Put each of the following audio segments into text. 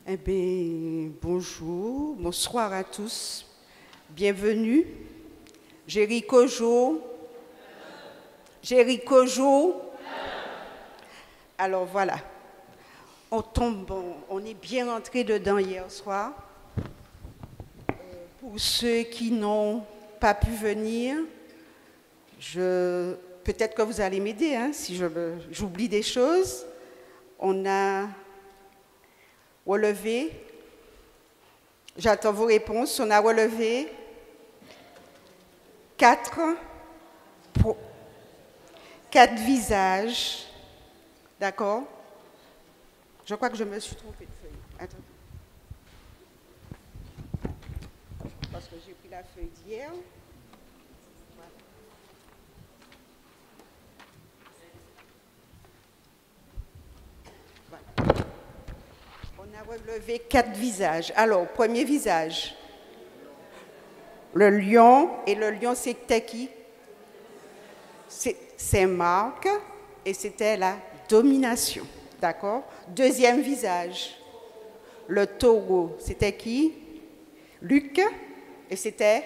Eh bien, bonjour, bonsoir à tous. Bienvenue. Jéricho Jo. Jéricho Jo. Alors voilà, on est bien rentré dedans hier soir. Pour ceux qui n'ont pas pu venir, peut-être que vous allez m'aider si j'oublie des choses. On a relevé, j'attends vos réponses, on a relevé 4 visages, d'accord? Je crois que je me suis trompée de feuille. Attends. Parce que j'ai pris la feuille d'hier. Voilà. On a relevé 4 visages. Alors, premier visage, le lion. Et le lion, c'était qui? C'est Marc, et c'était la domination. D'accord? Deuxième visage, le taureau, c'était qui? Luc, et c'était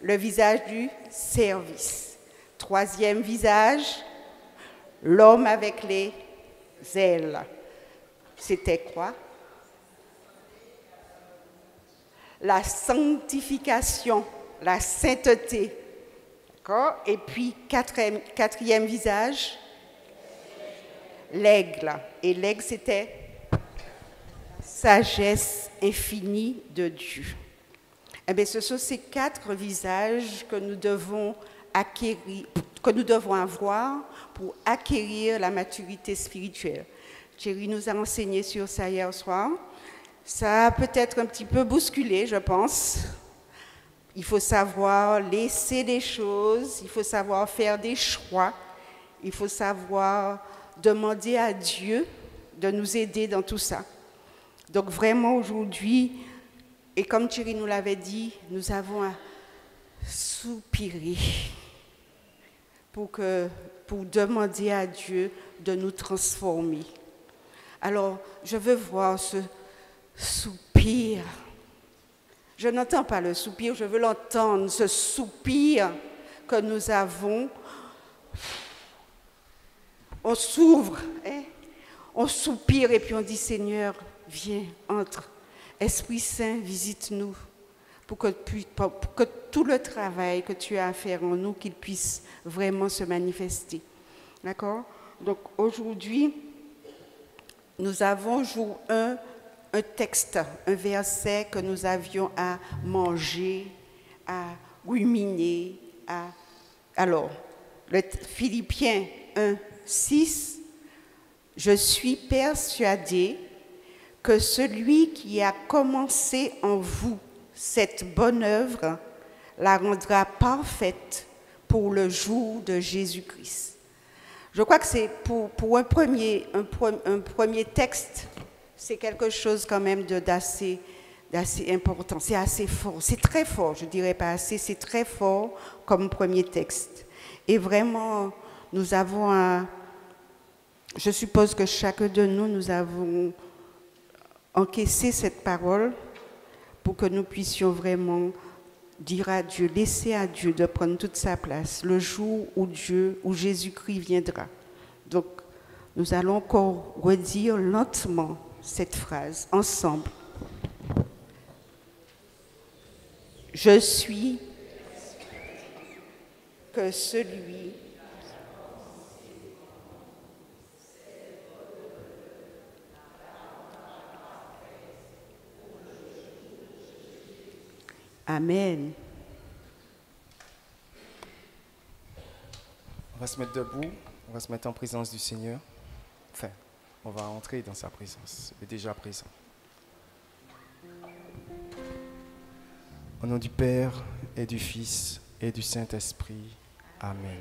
le visage du service. Troisième visage, l'homme avec les ailes. C'était quoi? La sanctification, la sainteté. D'accord? Et puis, quatrième visage, l'aigle. Et l'aigle, c'était la sagesse infinie de Dieu. Eh bien, ce sont ces 4 visages que nous devons acquérir, que nous devons avoir pour acquérir la maturité spirituelle. Thierry nous a enseigné sur ça hier soir. Ça a peut-être un petit peu bousculé, je pense. Il faut savoir laisser des choses, il faut savoir faire des choix, il faut savoir demander à Dieu de nous aider dans tout ça. Donc vraiment aujourd'hui, et comme Thierry nous l'avait dit, nous avons à soupirer pour demander à Dieu de nous transformer. Alors, je veux voir ce soupir. Je n'entends pas le soupir, je veux l'entendre, ce soupir que nous avons. On s'ouvre, on soupire et puis on dit, Seigneur, viens, entre. Esprit Saint, visite-nous pour que tout le travail que tu as à faire en nous, qu'il puisse vraiment se manifester. D'accord? Donc aujourd'hui, nous avons jour 1, un texte, un verset que nous avions à manger, à ruminer. Alors, le Philippiens 1, 6, je suis persuadé que celui qui a commencé en vous cette bonne œuvre la rendra parfaite pour le jour de Jésus-Christ. Je crois que c'est pour un premier texte, c'est quelque chose quand même d'assez important. C'est assez fort, c'est très fort, je dirais pas assez, c'est très fort comme premier texte. Et vraiment, nous avons je suppose que chacun de nous avons encaissé cette parole pour que nous puissions vraiment dire à Dieu, laisser à Dieu de prendre toute sa place, le jour où Jésus-Christ viendra. Donc, nous allons encore redire lentement cette phrase, ensemble. Je suis que celui Amen. On va se mettre debout, on va se mettre en présence du Seigneur. Enfin, on va entrer dans sa présence, il est déjà présent. Au nom du Père et du Fils et du Saint-Esprit. Amen.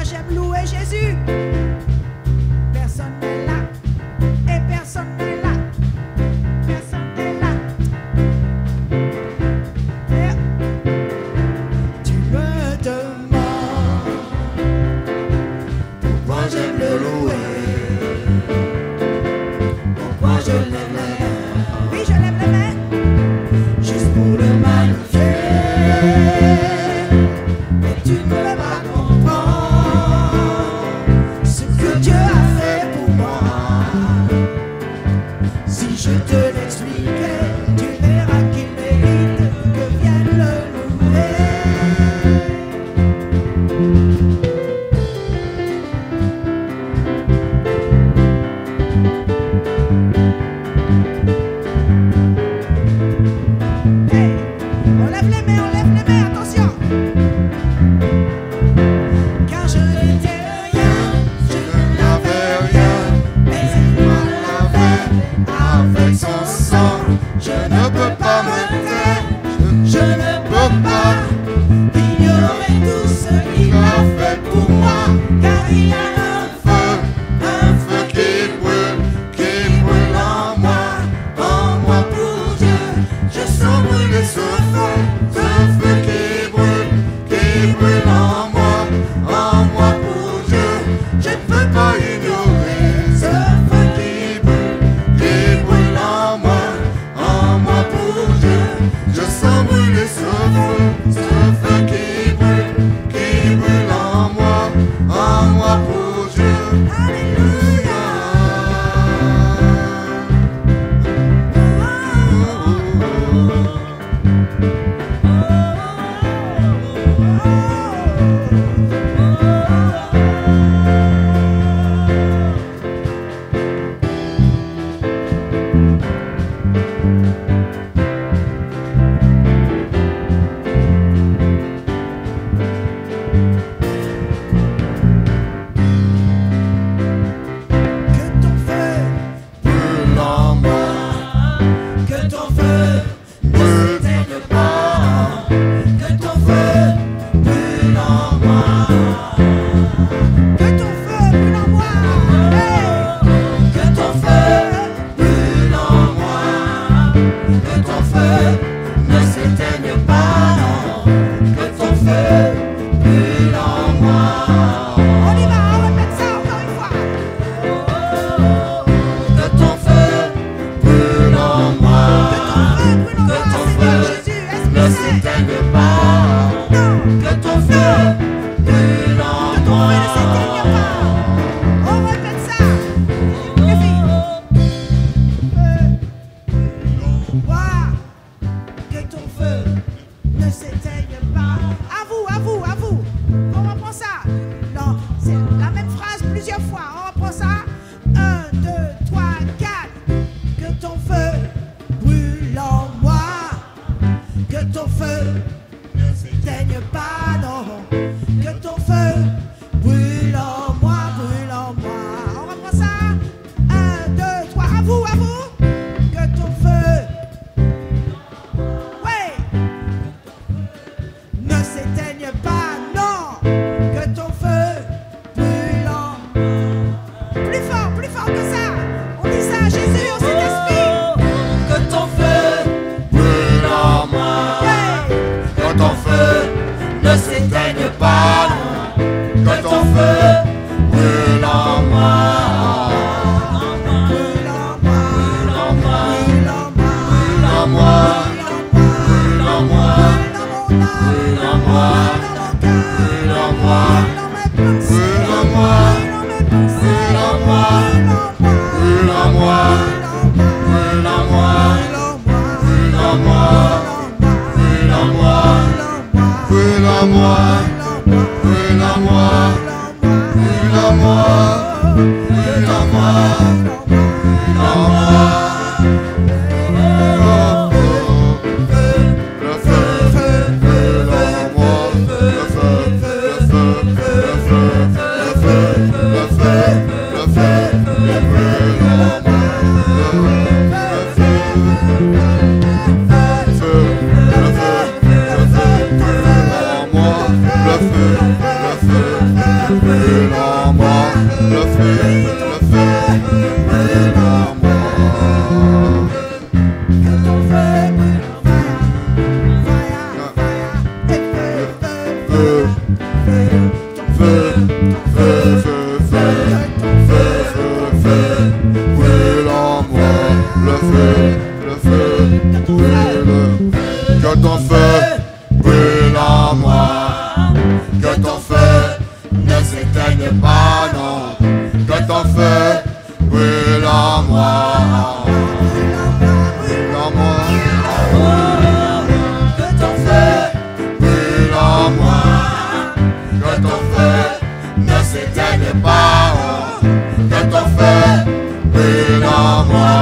j'aime louer Jésus. Personne n'est là. Et personne n'est là. Personne n'est là. Et tu me demandes pourquoi j'aime le louer. Pourquoi je lève les mains. Oui, je lève les mains. Juste pour le magnifier. Mais tu ne peux pas comprendre ce que Dieu a fait pour moi. Si je te l'expliquais, tu verras qu'il mérite que vienne le louer. Hey, on lève les mains, attention. Car je n'étais rien, je n'avais rien, mais il m'a lavé avec son sang. Je ne peux pas me taire, je ne peux pas ignorer tout ce qu'il a fait pour moi. Car il y a un feu qui brûle en moi pour Dieu. Je sens brûler ce feu qui brûle en moi pour Dieu. Je ne peux pas ignorer ce feu qui brûle en moi pour Dieu. Je sens brûler ce feu qui brûle en moi pour Dieu. Alléluia. Que ton feu brûle en moi, que ton feu ne s'éteigne pas, que ton feu brûle en moi, que ton feu brûle en moi, hey! Que ton feu brûle en moi, que ton feu ne s'éteigne pas, que ton feu brûle en moi. On y va, on répète ça encore une fois. Que ton feu brûle en moi, que ton feu ne s'éteigne pas, que ton feu brûle en moi. On répète ça. Les filles. Que ton feu ne s'éteigne pas. À vous. On reprend ça. Non, c'est la même phrase plusieurs fois. On reprend ça. 1, 2, 3, 4. Que ton feu brûle en moi. Que ton feu ne s'éteigne pas, non. Que ton feu brûle en moi. On reprend ça. 1, 2, 3. À vous. Que ton feu, ouais, ne s'éteigne pas, non. Que ton feu brûle en. Plus fort que ça. On dit ça à Jésus, au Saint-Esprit. Que ton feu brûle en moi. Ouais. Que ton feu ne s'éteigne pas, non. Que ton feu brûle en moi. Brûle en moi. Brûle en moi. Brûle en moi. Brûle en moi. Brûle en moi. Brûle en moi. Brûle en moi. Brûle en moi. Brûle en moi. Brûle en moi. Brûle en moi. Brûle en moi. Brûle en moi. Brûle en moi. Brûle en moi. Brûle en moi. Le feu, brûle en moi. Le feu, le feu, le feu, le feu, le feu, le feu. brûle en moi, le feu, brûle en moi. Que ton feu brûle en brûle en moi, le feu, brûle. Que ton feu brûle en moi, que ton feu ne s'éteigne pas, non. Que ton feu brûle en moi, brûle en moi. Que ton feu brûle en moi, que ton feu ne s'éteigne pas, oh. Que ton feu brûle en moi.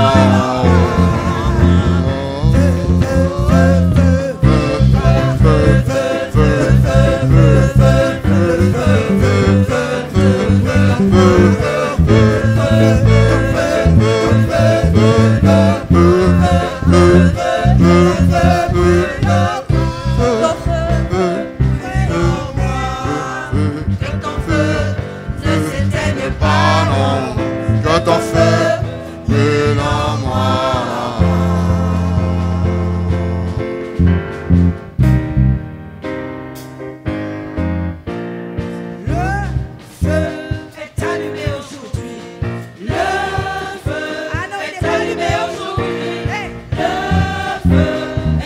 Ton feu brûle en moi. Le feu est allumé aujourd'hui. Le feu est allumé aujourd'hui. Le feu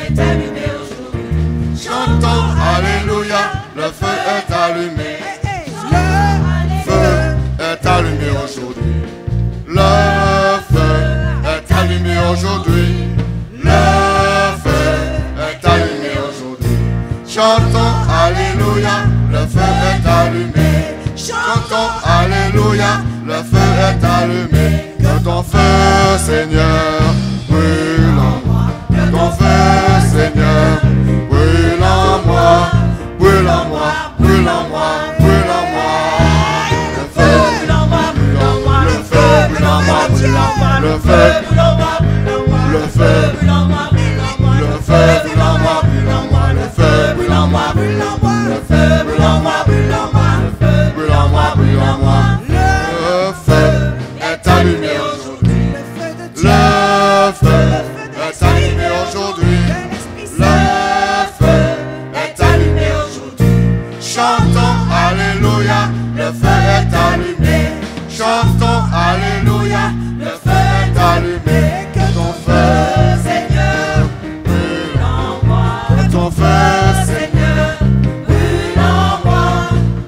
est allumé aujourd'hui. Chantons Alléluia, le feu est allumé. Le feu est allumé aujourd'hui. Le feu est allumé aujourd'hui. Le feu est allumé aujourd'hui. Chantons Alléluia, le feu est allumé. Chantons Alléluia, le feu est allumé. Que ton feu, Seigneur, brûle en moi. Que ton feu, Seigneur, brûle en moi. Brûle en moi, brûle en moi, brûle en moi. Le feu brûle en moi, brûle en moi. Le feu brûle en moi, brûle en moi. Le feu brûle en moi, brûle en moi. Le feu brûle en moi, brûle en moi. Le feu brûle en moi, brûle en moi. Le feu brûle en moi, brûle en moi. Le feu brûle en moi, brûle en moi. Le feu brûle en moi, brûle en moi. Le feu est allumé aujourd'hui. Le feu est allumé aujourd'hui. Le feu est allumé aujourd'hui. Chantons Alléluia, le feu est allumé. Chantons Alléluia, le feu est allumé. Que ton feu, Seigneur, brûle en moi. Que ton feu, Seigneur, brûle en moi.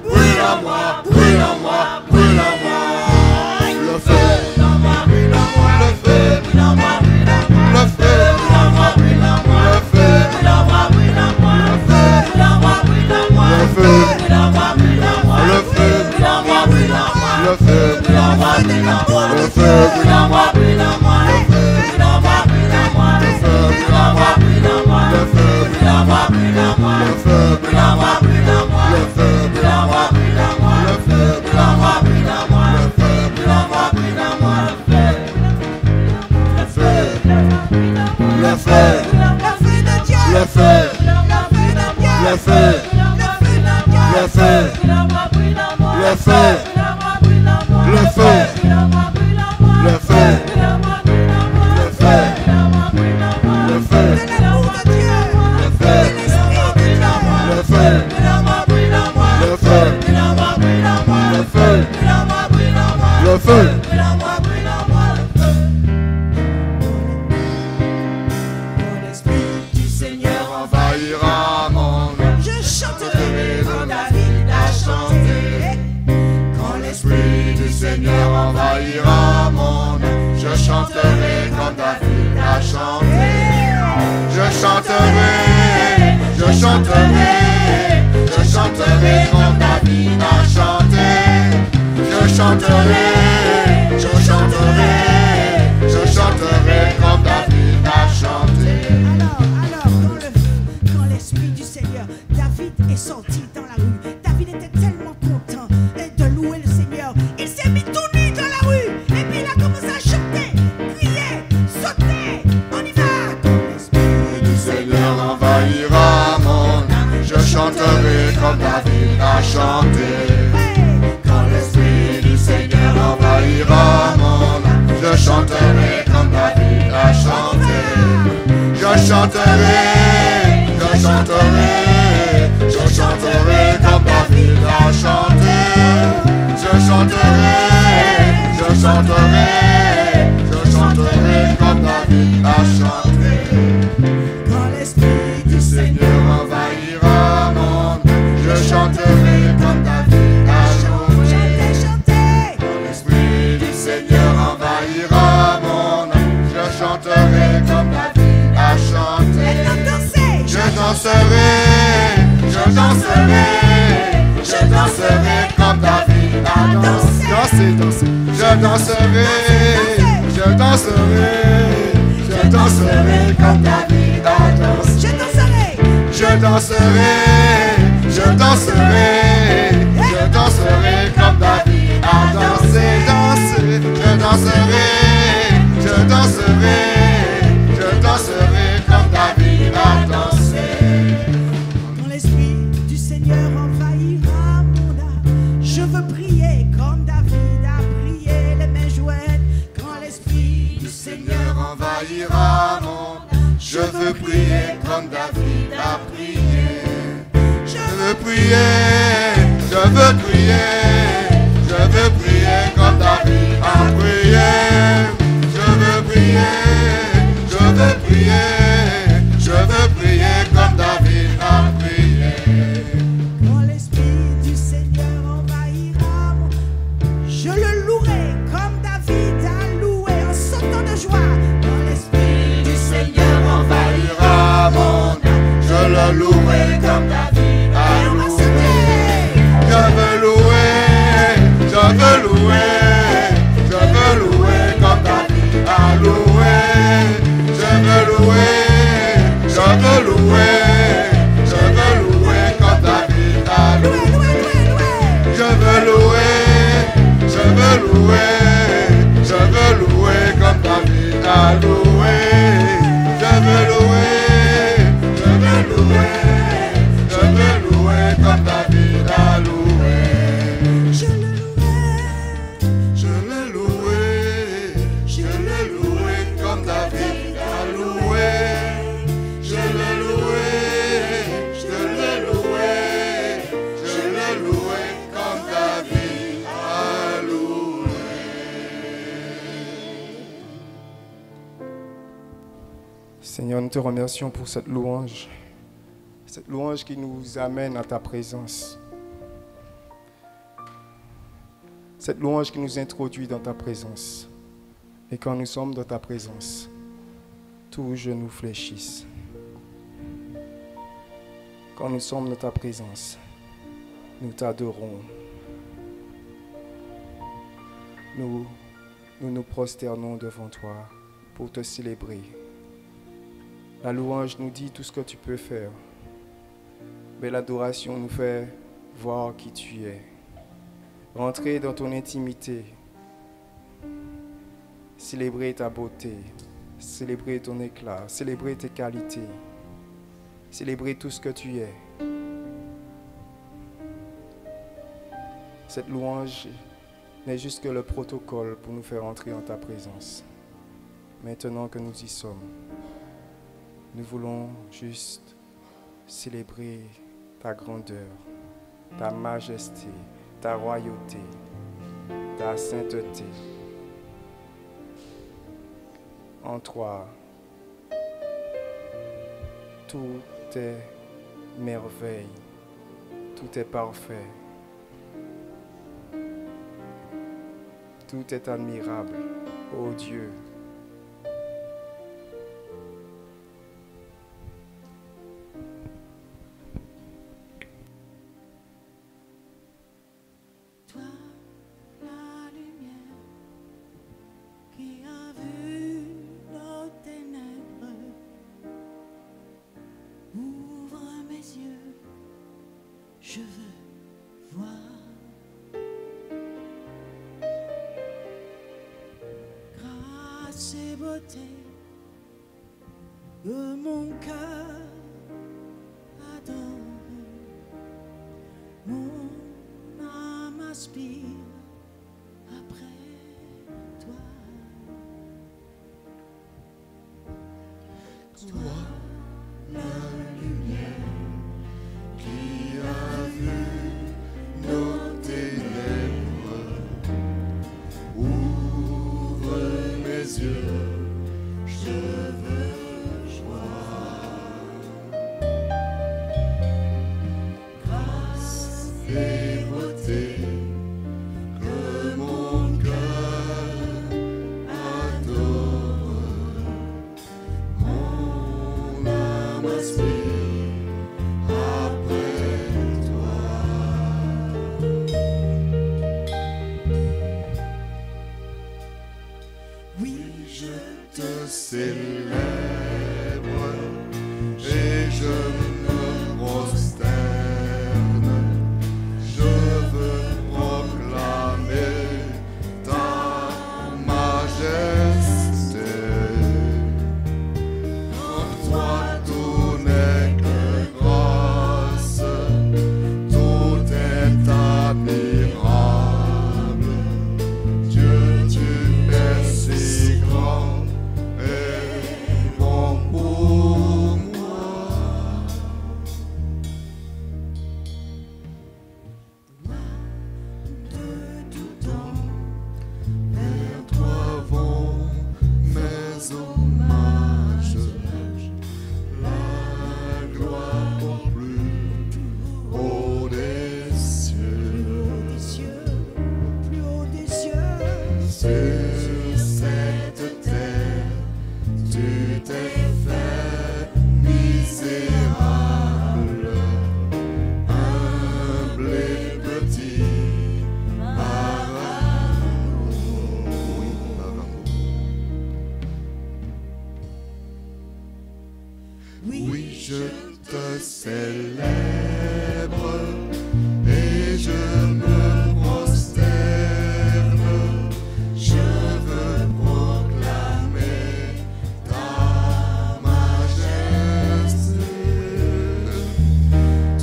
Brûle en moi, brûle en moi, brûle en moi. Le feu brûle en moi, brûle en moi. Le feu brûle en moi, brûle en moi. Le feu brûle en moi, brûle en moi. Le feu brûle en moi, brûle en moi. Le feu brûle en moi, brûle en moi. Le feu brûle en moi, brûle en moi. Le feu brûle en moi, brûle en moi. Le feu brûle en moi, brûle en moi. Le feu brûle en moi, brûle en moi. Le feu brûle en moi, brûle en moi. Le feu brûle en moi, brûle en moi. Le feu brûle en moi, brûle en moi. Le feu brûle en moi, brûle en moi. Le feu brûle en moi, brûle en moi. Le feu brûle en moi, brûle en moi. Le feu brûle en moi, brûle en moi. Le feu, le feu, de Dieu. Le feu, le feu, le feu, le feu, le feu, le feu, le feu, le feu, le feu, le feu, le feu. Mon esprit du Seigneur envahira mon âme. Je chanterai comme David a chanté. Quand l'esprit du Seigneur envahira mon âme, je chanterai comme David a chanté. Je chanterai, je chanterai, je chanterai comme David a chanté. Je chanterai, je chanterai, je chanterai comme David a chanté. Alors, quand l'esprit du Seigneur, David est sorti dans la rue. David était tellement content de louer le Seigneur. Il s'est mis tout nu dans la rue. Et puis il a commencé à chanter, crier, sauter. On y va. Quand l'esprit Du Seigneur envahira mon âme, je chanterai comme David a chanté. Quand chanterai, je chanterai, je chanterai comme David a chanté. Je chanterai, je chanterai, je chanterai comme David a chanté. Quand l'Esprit du Seigneur envahira mon âme, je chanterai comme David a chanté. chantez, Quand l'Esprit du Seigneur envahira mon âme, je chanterai comme David a chanté. Je danserai, je danserai, je danserai comme David a dansé. Danser, danser. Je danserai, je danserai, je danserai comme David a dansé. Je danserai, je danserai, je danserai comme David a dansé. Danser, je danserai, je danserai, je danserai comme David a dansé. Quand l'Esprit du Seigneur envahira mon âme, je veux prier comme David a prié, les mains jointes. Quand l'Esprit du Seigneur Envahira mon âme, je veux prier comme David a prié. Je veux prier, je veux prier, je veux prier comme David a prié. Je veux prier, je veux prier, je veux prier comme David a prié. Quand l'Esprit du Seigneur envahira mon âme, je le louerai comme David a loué en sautant de joie. Quand l'Esprit du Seigneur Envahira mon âme, je le louerai comme David a on va loué. sauter. Je veux louer, je veux louer, je veux louer comme David a loué. Je veux louer, je veux louer, je veux louer comme David a loué. Je veux louer, je veux louer, je veux louer comme David a loué. Je veux louer, je veux louer, je veux louer comme David a loué. Je le louerai. Je l'ai loué, je l'ai loué comme David a loué. Je l'ai loué, je l'ai loué, je l'ai loué comme David a loué. Seigneur, nous te remercions pour cette louange qui nous amène à ta présence. Cette louange qui nous introduit dans ta présence. Et quand nous sommes dans ta présence, tous genoux fléchissent. Quand nous sommes dans ta présence, nous t'adorons. Nous nous prosternons devant toi pour te célébrer. La louange nous dit tout ce que tu peux faire, mais l'adoration nous fait voir qui tu es. Rentrer dans ton intimité, célébrer ta beauté, célébrer ton éclat, célébrer tes qualités, célébrer tout ce que tu es. Cette louange n'est juste que le protocole pour nous faire entrer en ta présence. Maintenant que nous y sommes, nous voulons juste célébrer ta grandeur, ta majesté, ta royauté, ta sainteté. En toi, tout est merveille, tout est parfait, tout est admirable, ô Dieu. Toi, la lumière qui a vu nos ténèbres, ouvre mes yeux, je veux voir. Grâce et beauté que mon cœur adore, mon âme aspire après toi. Toi, célèbre et je me prosterne. Je veux proclamer ta majesté. En toi tout n'est que grâce, tout est admirable. Dieu, tu es si grand et bon pour moi. De tout temps, vers toi vont mes hommages. La gloire au plus haut des cieux. Plus haut des cieux, Sur cette terre, tu t'es fait misérable, humble et petit, par amour. Oui, je te célèbre et je me prosterne. Je veux proclamer ta majesté.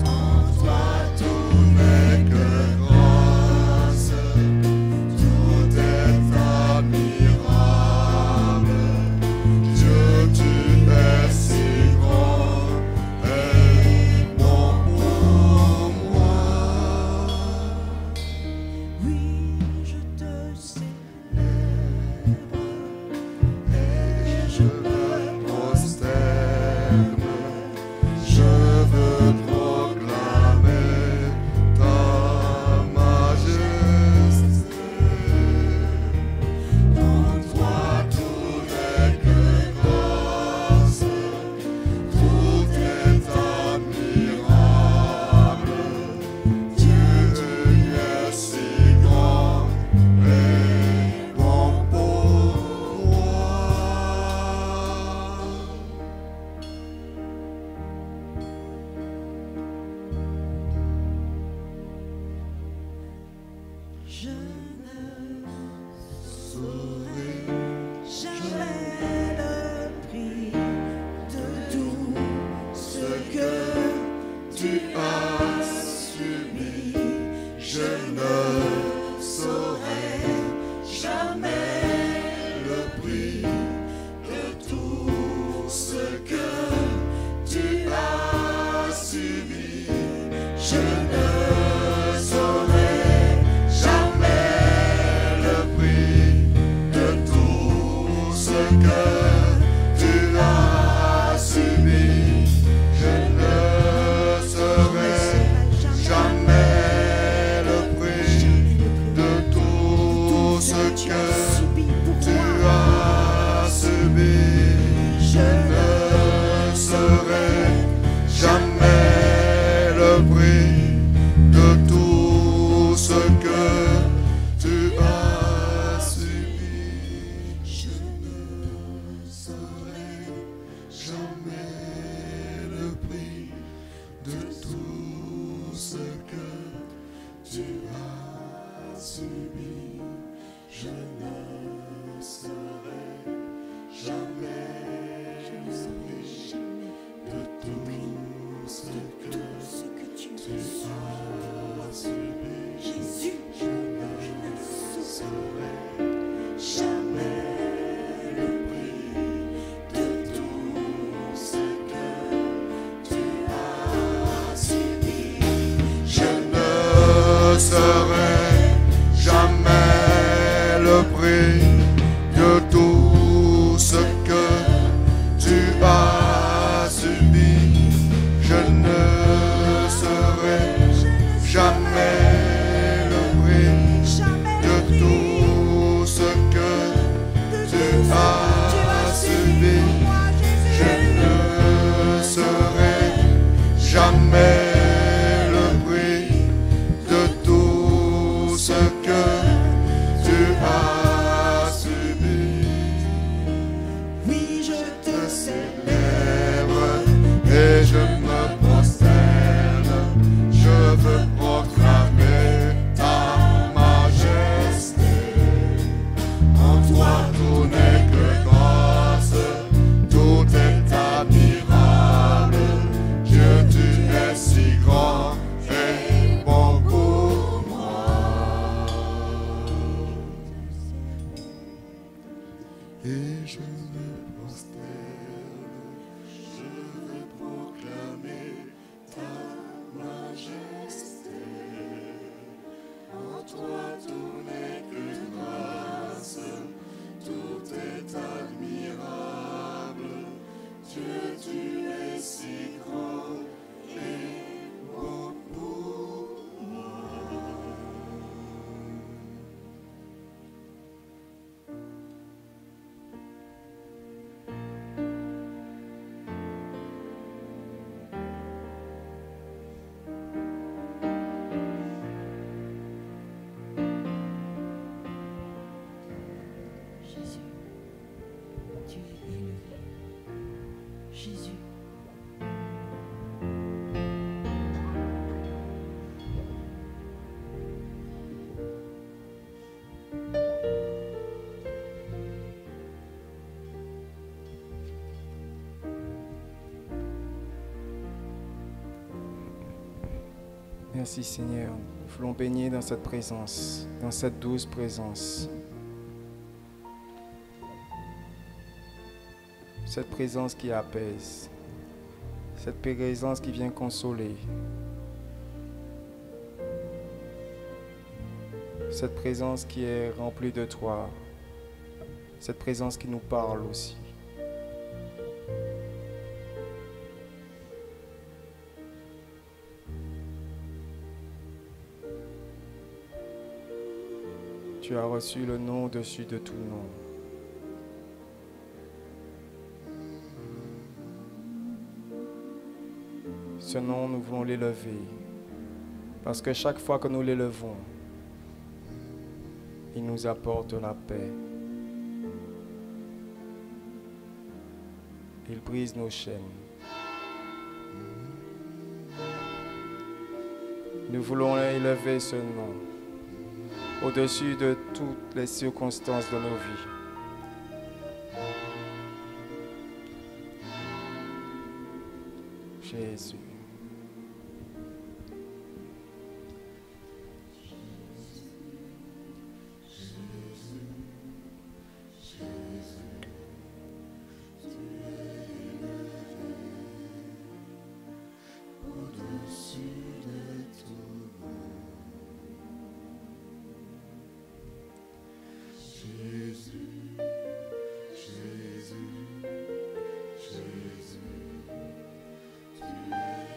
En toi tout n'est que grâce, tout est admirable. Dieu, tu es si grand et bon pour moi. oui, je te célèbre. Et je me prosterne, je veux proclamer ta majesté. En toi tout n'est que grâce, tout est admirable. Dieu, tu es si grand et bon pour moi. Je ne Saurai jamais le prix de tout ce que tu as subi, je ne saurai jamais le prix de tout ce que tu as subi. Je ne saurai jamais le prix de tout ce que tu as subi. Je ne saurai jamais le prix de tout ce que subis pour tu moi. as subi. Je ne saurai jamais le prix de tout ce que tu as subi. Je ne saurai jamais le prix de tout ce que tu as subi. Je ne saurai jamais le prix de tout ce que Ce que tu tu as subi. Jésus, Je ne saurai jamais le prix de tout ce que tu as subi. Je ne saurai jamais le prix de tout ce que tu as subi. Je ne saurai jamais le prix jamais de le prix tout ce que de tu tout ce que as subi. pour moi, Jésus. Je ne saurai jamais le prix de tout ce que tu as subi. Oui, et je me prosterne, je veux proclamer ta majesté. En toi tout n'est que grâce, tout est admirable. Dieu, tu es si grand et bon pour moi. Jésus, tu es élevé. Jésus. Merci Seigneur. Nous voulons baigner dans cette présence, dans cette douce présence. Cette présence qui apaise. Cette présence qui vient consoler. Cette présence qui est remplie de toi. Cette présence qui nous parle aussi. Tu as reçu le nom au-dessus de tout nom. Ce nom, nous voulons l'élever. Parce que chaque fois que nous l'élevons, il nous apporte la paix. Il brise nos chaînes. Nous voulons élever ce nom au-dessus de toutes les circonstances de nos vies. Jésus. Tu es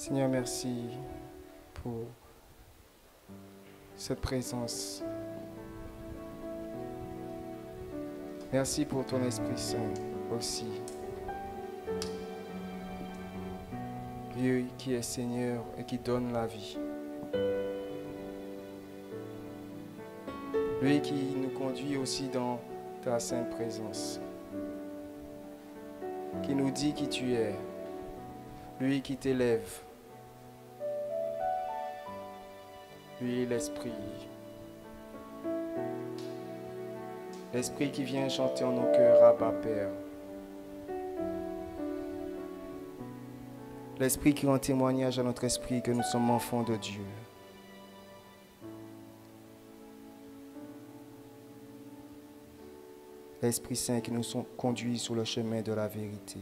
Seigneur, merci pour cette présence. Merci pour ton Esprit Saint aussi. Dieu qui est Seigneur et qui donne la vie. Lui qui nous conduit aussi dans ta sainte présence. Qui nous dit qui tu es. Lui qui t'élève. Lui l'Esprit. L'Esprit qui vient chanter en nos cœurs, Abba Père. L'Esprit qui rend témoignage à notre esprit que nous sommes enfants de Dieu. L'Esprit Saint qui nous conduit sur le chemin de la vérité,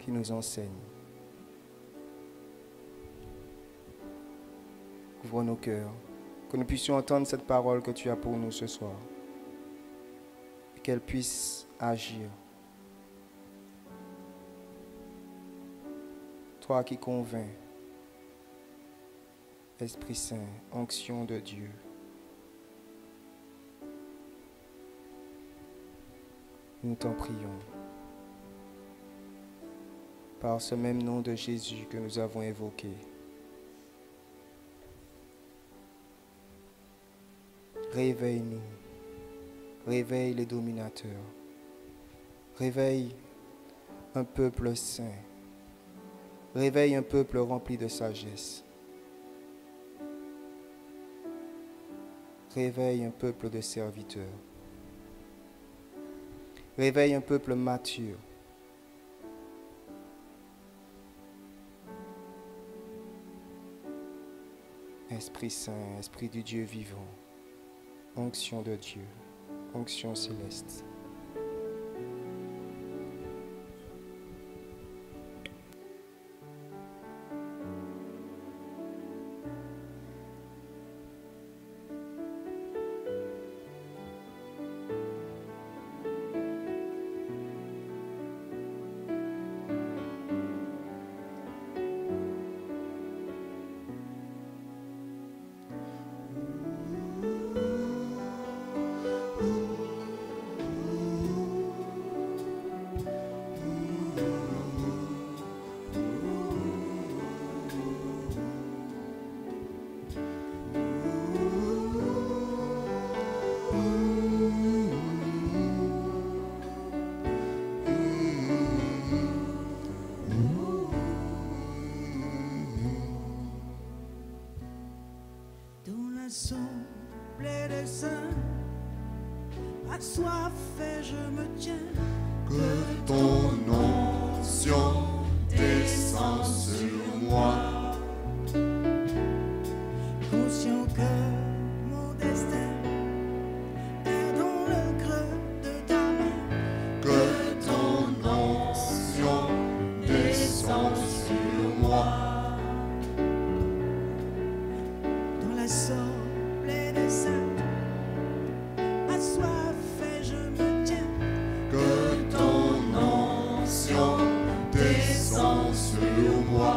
qui nous enseigne. Ouvre nos cœurs, que nous puissions entendre cette parole que tu as pour nous ce soir, et qu'elle puisse agir. Toi qui convaincs, Esprit Saint, onction de Dieu. Nous t'en prions. Par ce même nom de Jésus que nous avons évoqué. Réveille-nous. Réveille les dominateurs. Réveille un peuple saint. Réveille un peuple rempli de sagesse. Réveille un peuple de serviteurs. Réveille un peuple mature. Esprit Saint, Esprit du Dieu vivant, onction de Dieu, onction céleste. Assemblée des saints, assoiffé je me tiens. Que ton onction descend sur moi. Conscient que mon destin est dans le creux de ta main. Que ton onction descend sur moi. Dans l'assemblée des saints, assoiffé je me tiens. Que ton onction descend sur moi.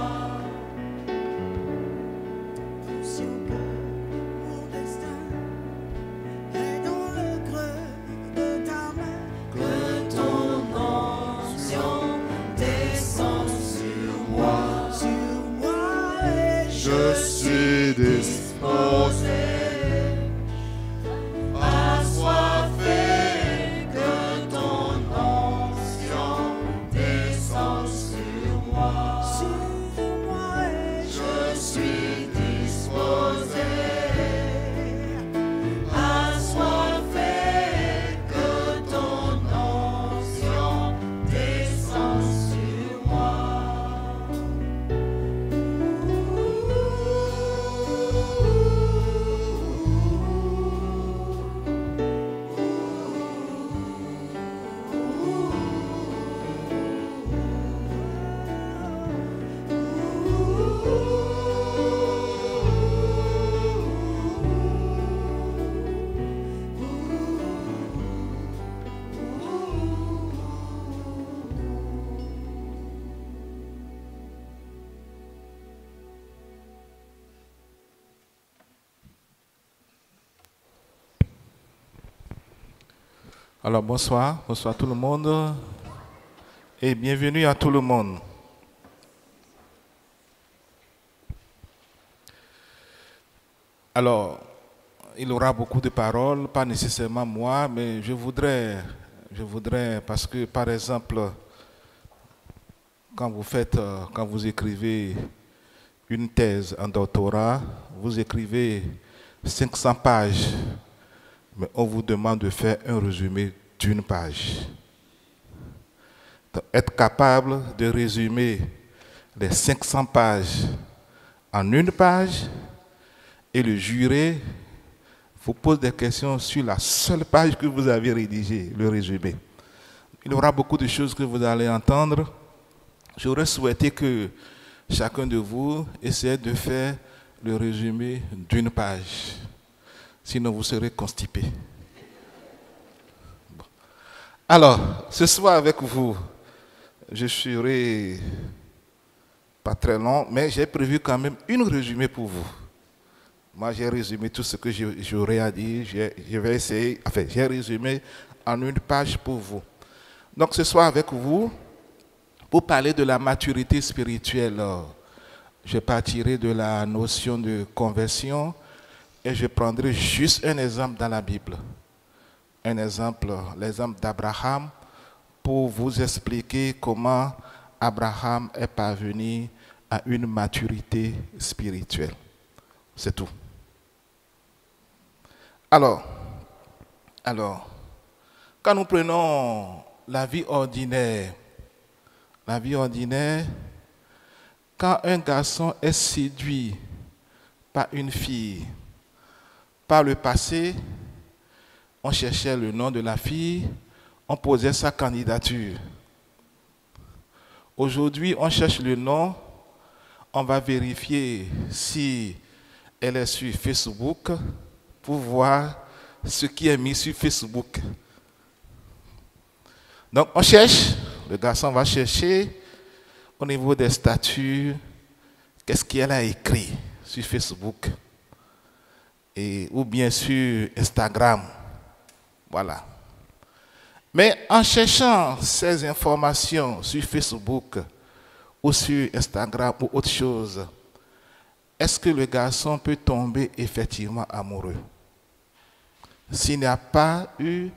Alors bonsoir tout le monde et bienvenue à tout le monde. Alors, il y aura beaucoup de paroles, pas nécessairement moi, mais je voudrais, parce que par exemple, quand vous écrivez une thèse en doctorat, vous écrivez 500 pages, mais on vous demande de faire un résumé d'une page. Donc, être capable de résumer les 500 pages en une page et le jury vous pose des questions sur la seule page que vous avez rédigée, le résumé. Il y aura beaucoup de choses que vous allez entendre. J'aurais souhaité que chacun de vous essaie de faire le résumé d'une page. Sinon, vous serez constipé. Bon. Alors, ce soir avec vous, je serai pas très long, mais j'ai prévu quand même une résumé pour vous. Moi, j'ai résumé tout ce que j'aurais à dire. Je vais essayer, enfin, j'ai résumé en une page pour vous. Donc, ce soir avec vous, pour parler de la maturité spirituelle, je partirai de la notion de conversion et je prendrai juste un exemple dans la Bible. Un exemple, l'exemple d'Abraham, pour vous expliquer comment Abraham est parvenu à une maturité spirituelle. C'est tout. Alors, quand nous prenons la vie ordinaire, quand un garçon est séduit par une fille, par le passé, on cherchait le nom de la fille, on posait sa candidature. Aujourd'hui, on cherche le nom, on va vérifier si elle est sur Facebook pour voir ce qui est mis sur Facebook. Donc, on cherche, le garçon va chercher au niveau des statuts, qu'est-ce qu'elle a écrit sur Facebook ou bien sur Instagram. Voilà. Mais en cherchant ces informations sur Facebook ou sur Instagram ou autre chose, est-ce que le garçon peut tomber effectivement amoureux? S'il n'y a pas eu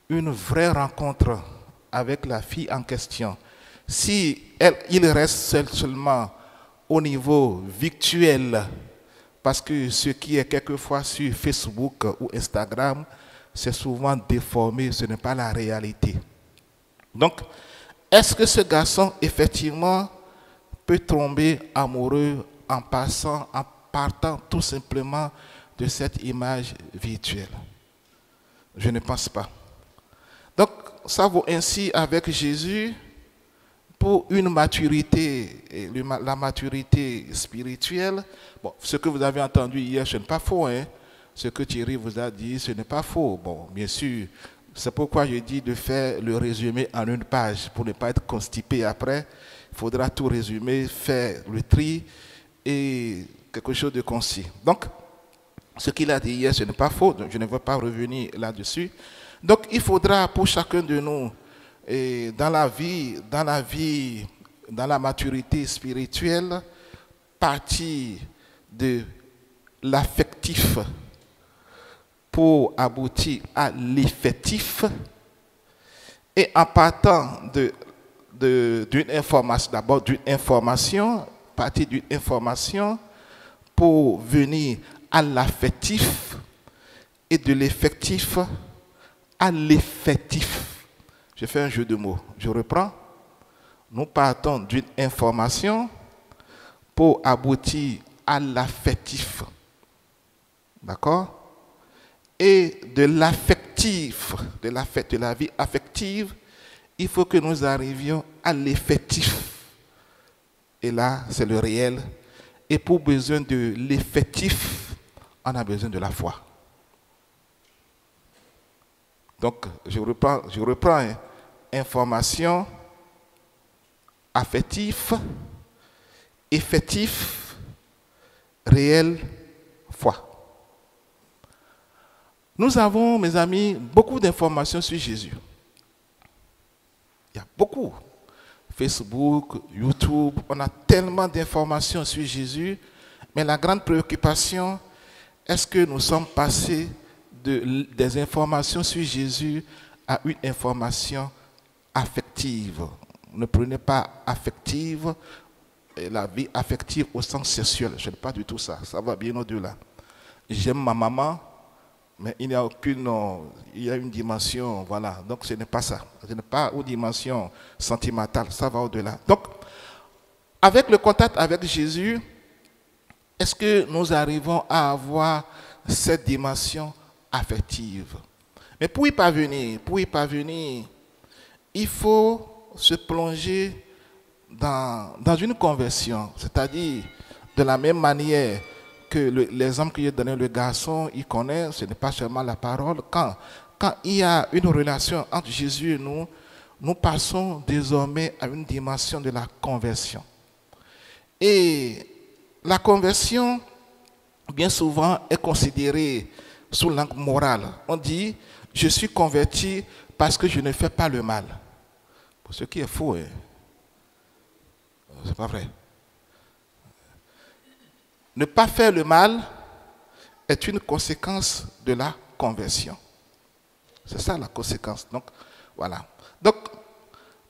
une vraie rencontre avec la fille en question, si il reste seulement au niveau virtuel, parce que ce qui est quelquefois sur Facebook ou Instagram, c'est souvent déformé, ce n'est pas la réalité. Donc, est-ce que ce garçon, effectivement, peut tomber amoureux en partant tout simplement de cette image virtuelle? Je ne pense pas. Donc, ça vaut ainsi avec Jésus pour une maturité, la maturité spirituelle. Bon, ce que vous avez entendu hier, ce n'est pas faux, hein? Ce que Thierry vous a dit, ce n'est pas faux. Bon, bien sûr, c'est pourquoi je dis de faire le résumé en une page, pour ne pas être constipé après. Il faudra tout résumer, faire le tri et quelque chose de concis. Donc, ce qu'il a dit hier, ce n'est pas faux, donc je ne veux pas revenir là-dessus. Donc, il faudra pour chacun de nous, dans la maturité spirituelle, partir de l'affectif pour aboutir à l'effectif, et en partant d'une information, d'abord d'une information, partir d'une information pour venir à l'affectif, et de l'effectif à l'effectif. Je fais un jeu de mots. Je reprends. Nous partons d'une information pour aboutir à l'affectif. D'accord? Et de l'affectif, de la vie affective, il faut que nous arrivions à l'effectif. Et là, c'est le réel. Et pour besoin de l'effectif, on a besoin de la foi. Donc, je reprends hein. Information, affectif, effectif, réel, foi. Nous avons, mes amis, beaucoup d'informations sur Jésus. Il y a beaucoup. Facebook, YouTube, on a tellement d'informations sur Jésus, mais la grande préoccupation, est-ce que nous sommes passés des informations sur Jésus à une information affective? Ne prenez pas affective, la vie affective au sens sexuel. Je n'ai pas du tout ça. Ça va bien au-delà. J'aime ma maman, mais il y a une dimension, voilà. Donc ce n'est pas ça. Ce n'est pas une dimension sentimentale. Ça va au-delà. Donc, avec le contact avec Jésus, est-ce que nous arrivons à avoir cette dimension affective? Mais pour y parvenir, il faut se plonger dans une conversion, c'est-à-dire de la même manière que l'exemple que j'ai donné, le garçon, il connaît, ce n'est pas seulement la parole. Quand il y a une relation entre Jésus et nous passons désormais à une dimension de la conversion. Et la conversion, bien souvent, est considérée sous l'angle moral. On dit, je suis converti parce que je ne fais pas le mal. Ce qui est faux, hein? C'est pas vrai. Ne pas faire le mal est une conséquence de la conversion. C'est ça la conséquence. Donc, voilà. Donc,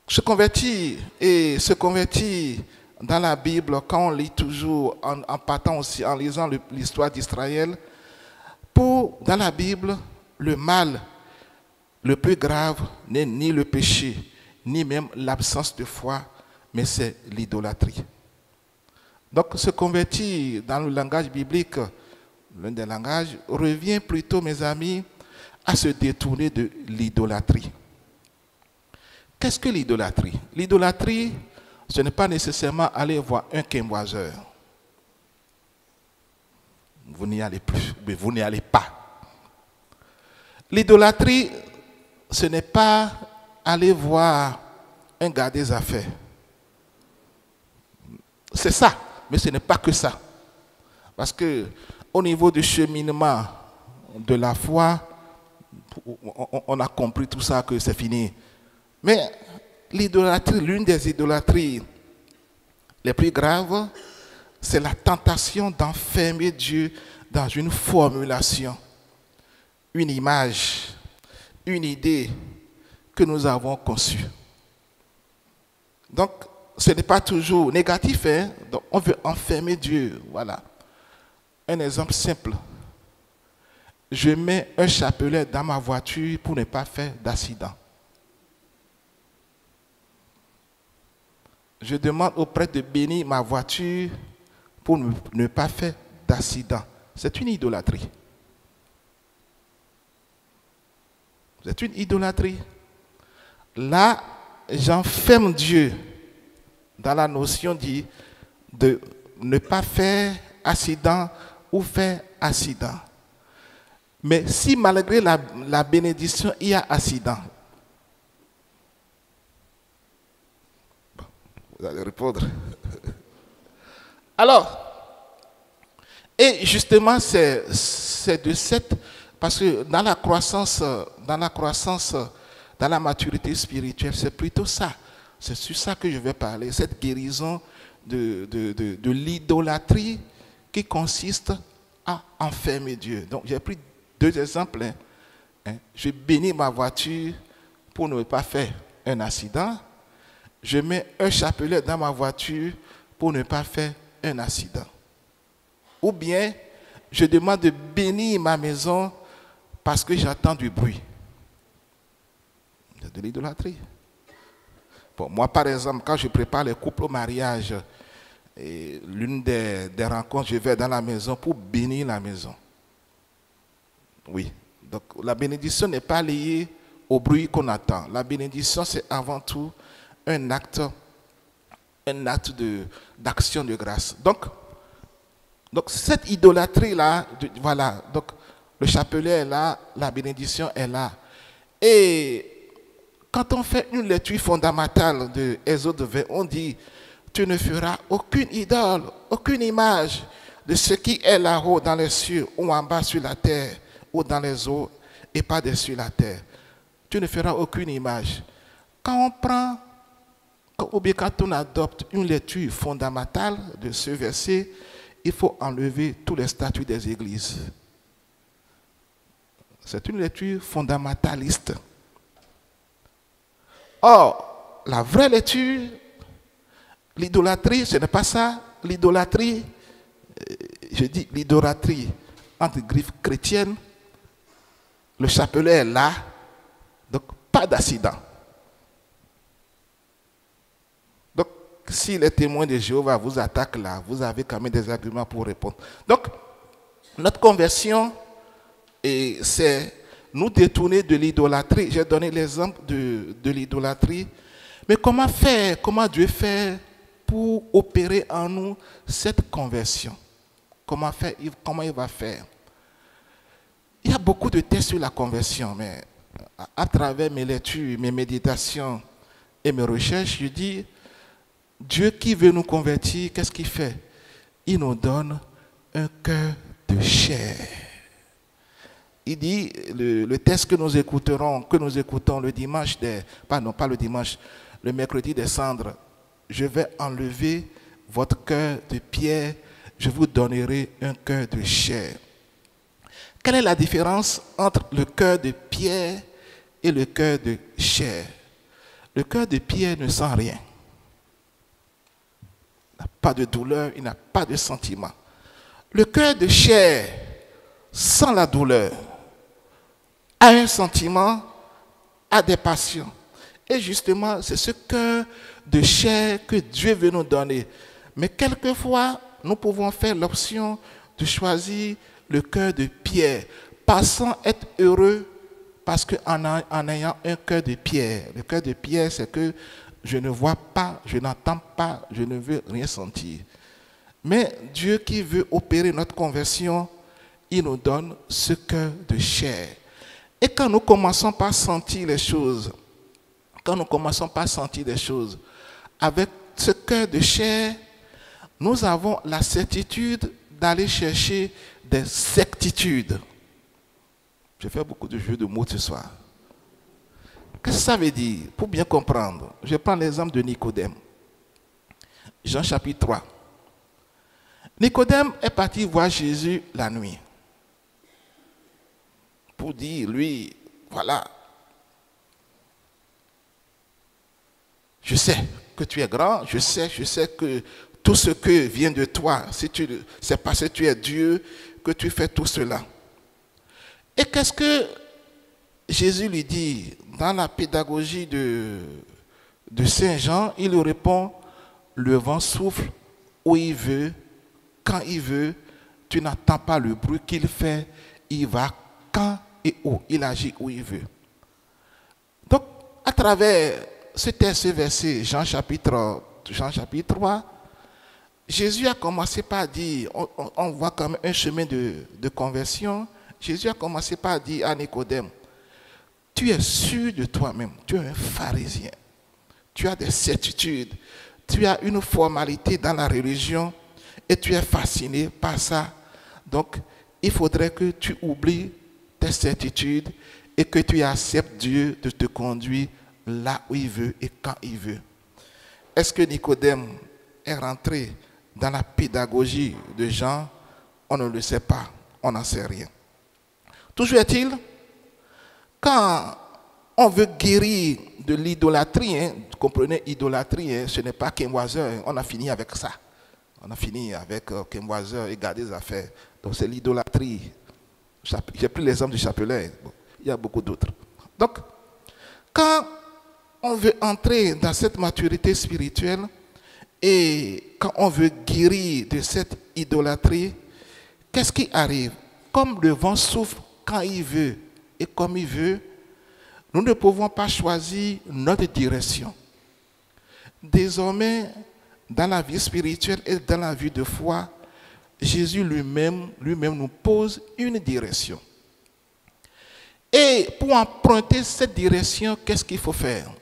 se convertir dans la Bible, quand on lit toujours, en partant aussi, en lisant l'histoire d'Israël, dans la Bible, le mal le plus grave n'est ni le péché, ni même l'absence de foi, mais c'est l'idolâtrie. Donc, se convertir dans le langage biblique, l'un des langages, revient plutôt, mes amis, à se détourner de l'idolâtrie. Qu'est-ce que l'idolâtrie? L'idolâtrie, ce n'est pas nécessairement aller voir un quémoiseur. Vous n'y allez plus, mais vous n'y allez pas. L'idolâtrie, ce n'est pas aller voir un gars des affaires. C'est ça, mais ce n'est pas que ça. Parce que au niveau du cheminement de la foi, on a compris tout ça, que c'est fini. Mais l'idolâtrie, l'une des idolâtries les plus graves, c'est la tentation d'enfermer Dieu dans une formulation, une image, une idée que nous avons conçue. Donc, ce n'est pas toujours négatif, hein? Donc, on veut enfermer Dieu. Voilà. Un exemple simple. Je mets un chapelet dans ma voiture pour ne pas faire d'accident. Je demande au prêtre de bénir ma voiture pour ne pas faire d'accident. C'est une idolâtrie. C'est une idolâtrie. Là, j'enferme Dieu dans la notion de ne pas faire accident ou faire accident. Mais si malgré la bénédiction, il y a accident, vous allez répondre. Alors, et justement, c'est de cette, parce que dans la croissance, dans la maturité spirituelle, c'est plutôt ça. C'est sur ça que je vais parler, cette guérison de l'idolâtrie qui consiste à enfermer Dieu. Donc, j'ai pris deux exemples. Je bénis ma voiture pour ne pas faire un accident. Je mets un chapelet dans ma voiture pour ne pas faire un accident. Ou bien, je demande de bénir ma maison parce que j'entends du bruit. C'est de l'idolâtrie. Bon, moi, par exemple, quand je prépare les couples au mariage, l'une des rencontres, je vais dans la maison pour bénir la maison. Oui. Donc, la bénédiction n'est pas liée au bruit qu'on attend. La bénédiction, c'est avant tout un acte d'action de grâce. Donc cette idolâtrie-là, voilà, donc le chapelet est là, la bénédiction est là. Et quand on fait une lecture fondamentale de Exode 20, on dit, tu ne feras aucune idole, aucune image de ce qui est là-haut dans les cieux ou en bas sur la terre ou dans les eaux et par-dessus la terre. Tu ne feras aucune image. Quand on prend, ou bien quand on adopte une lecture fondamentale de ce verset, il faut enlever tous les statuts des églises. C'est une lecture fondamentaliste. Or, la vraie lecture, l'idolâtrie, ce n'est pas ça. L'idolâtrie, je dis l'idolâtrie entre griffes chrétiennes, le chapelet est là, donc pas d'accident. Donc, si les témoins de Jéhovah vous attaquent là, vous avez quand même des arguments pour répondre. Donc, notre conversion, c'est nous détourner de l'idolâtrie. J'ai donné l'exemple de l'idolâtrie. Mais comment faire, comment Dieu fait pour opérer en nous cette conversion? Comment il va faire? Il y a beaucoup de textes sur la conversion, mais à travers mes lectures, mes méditations et mes recherches, je dis, Dieu qui veut nous convertir, qu'est-ce qu'il fait? Il nous donne un cœur de chair. Il dit, le texte que nous écoutons le dimanche, le mercredi des cendres, je vais enlever votre cœur de pierre, je vous donnerai un cœur de chair. Quelle est la différence entre le cœur de pierre et le cœur de chair? Le cœur de pierre ne sent rien. Il n'a pas de douleur, il n'a pas de sentiment. Le cœur de chair sent la douleur, a un sentiment, a des passions. Et justement, c'est ce cœur de chair que Dieu veut nous donner. Mais quelquefois, nous pouvons faire l'option de choisir le cœur de pierre, pensant être heureux parce qu'en ayant un cœur de pierre. Le cœur de pierre, c'est que je ne vois pas, je n'entends pas, je ne veux rien sentir. Mais Dieu qui veut opérer notre conversion, il nous donne ce cœur de chair. Et quand nous commençons par sentir les choses, avec ce cœur de chair, nous avons la certitude d'aller chercher des certitudes. Je fais beaucoup de jeux de mots ce soir. Qu'est-ce que ça veut dire? Pour bien comprendre, je prends l'exemple de Nicodème. Jean chapitre 3. Nicodème est parti voir Jésus la nuit. Pour dire, lui, voilà, je sais que tu es grand, je sais que tout ce que vient de toi, c'est parce que tu es Dieu que tu fais tout cela. Et qu'est-ce que Jésus lui dit dans la pédagogie de Saint Jean? Il lui répond, le vent souffle où il veut, quand il veut, tu n'entends pas le bruit qu'il fait, il va quand et où, il agit où il veut. Donc, à travers ce verset, Jean chapitre 3, Jésus a commencé par dire, on voit quand même un chemin de conversion. Jésus a commencé par dire à Nicodème, tu es sûr de toi-même, tu es un pharisien, tu as des certitudes, tu as une formalité dans la religion et tu es fasciné par ça. Donc, il faudrait que tu oublies tes certitudes et que tu acceptes Dieu de te conduire là où il veut et quand il veut. Est-ce que Nicodème est rentré dans la pédagogie de Jean? On ne le sait pas, on n'en sait rien. Toujours est-il, quand on veut guérir de l'idolâtrie, vous comprenez, idolâtrie, ce n'est pas Quémoiseur, on a fini avec ça. On a fini avec Quémoiseur et garder les affaires. Donc c'est l'idolâtrie. J'ai pris l'exemple du chapelet, bon, il y a beaucoup d'autres. Donc, quand on veut entrer dans cette maturité spirituelle et quand on veut guérir de cette idolâtrie, qu'est-ce qui arrive? Comme le vent souffle quand il veut et comme il veut, nous ne pouvons pas choisir notre direction. Désormais, dans la vie spirituelle et dans la vie de foi, Jésus lui-même nous pose une direction. Et pour emprunter cette direction, qu'est-ce qu'il faut faire?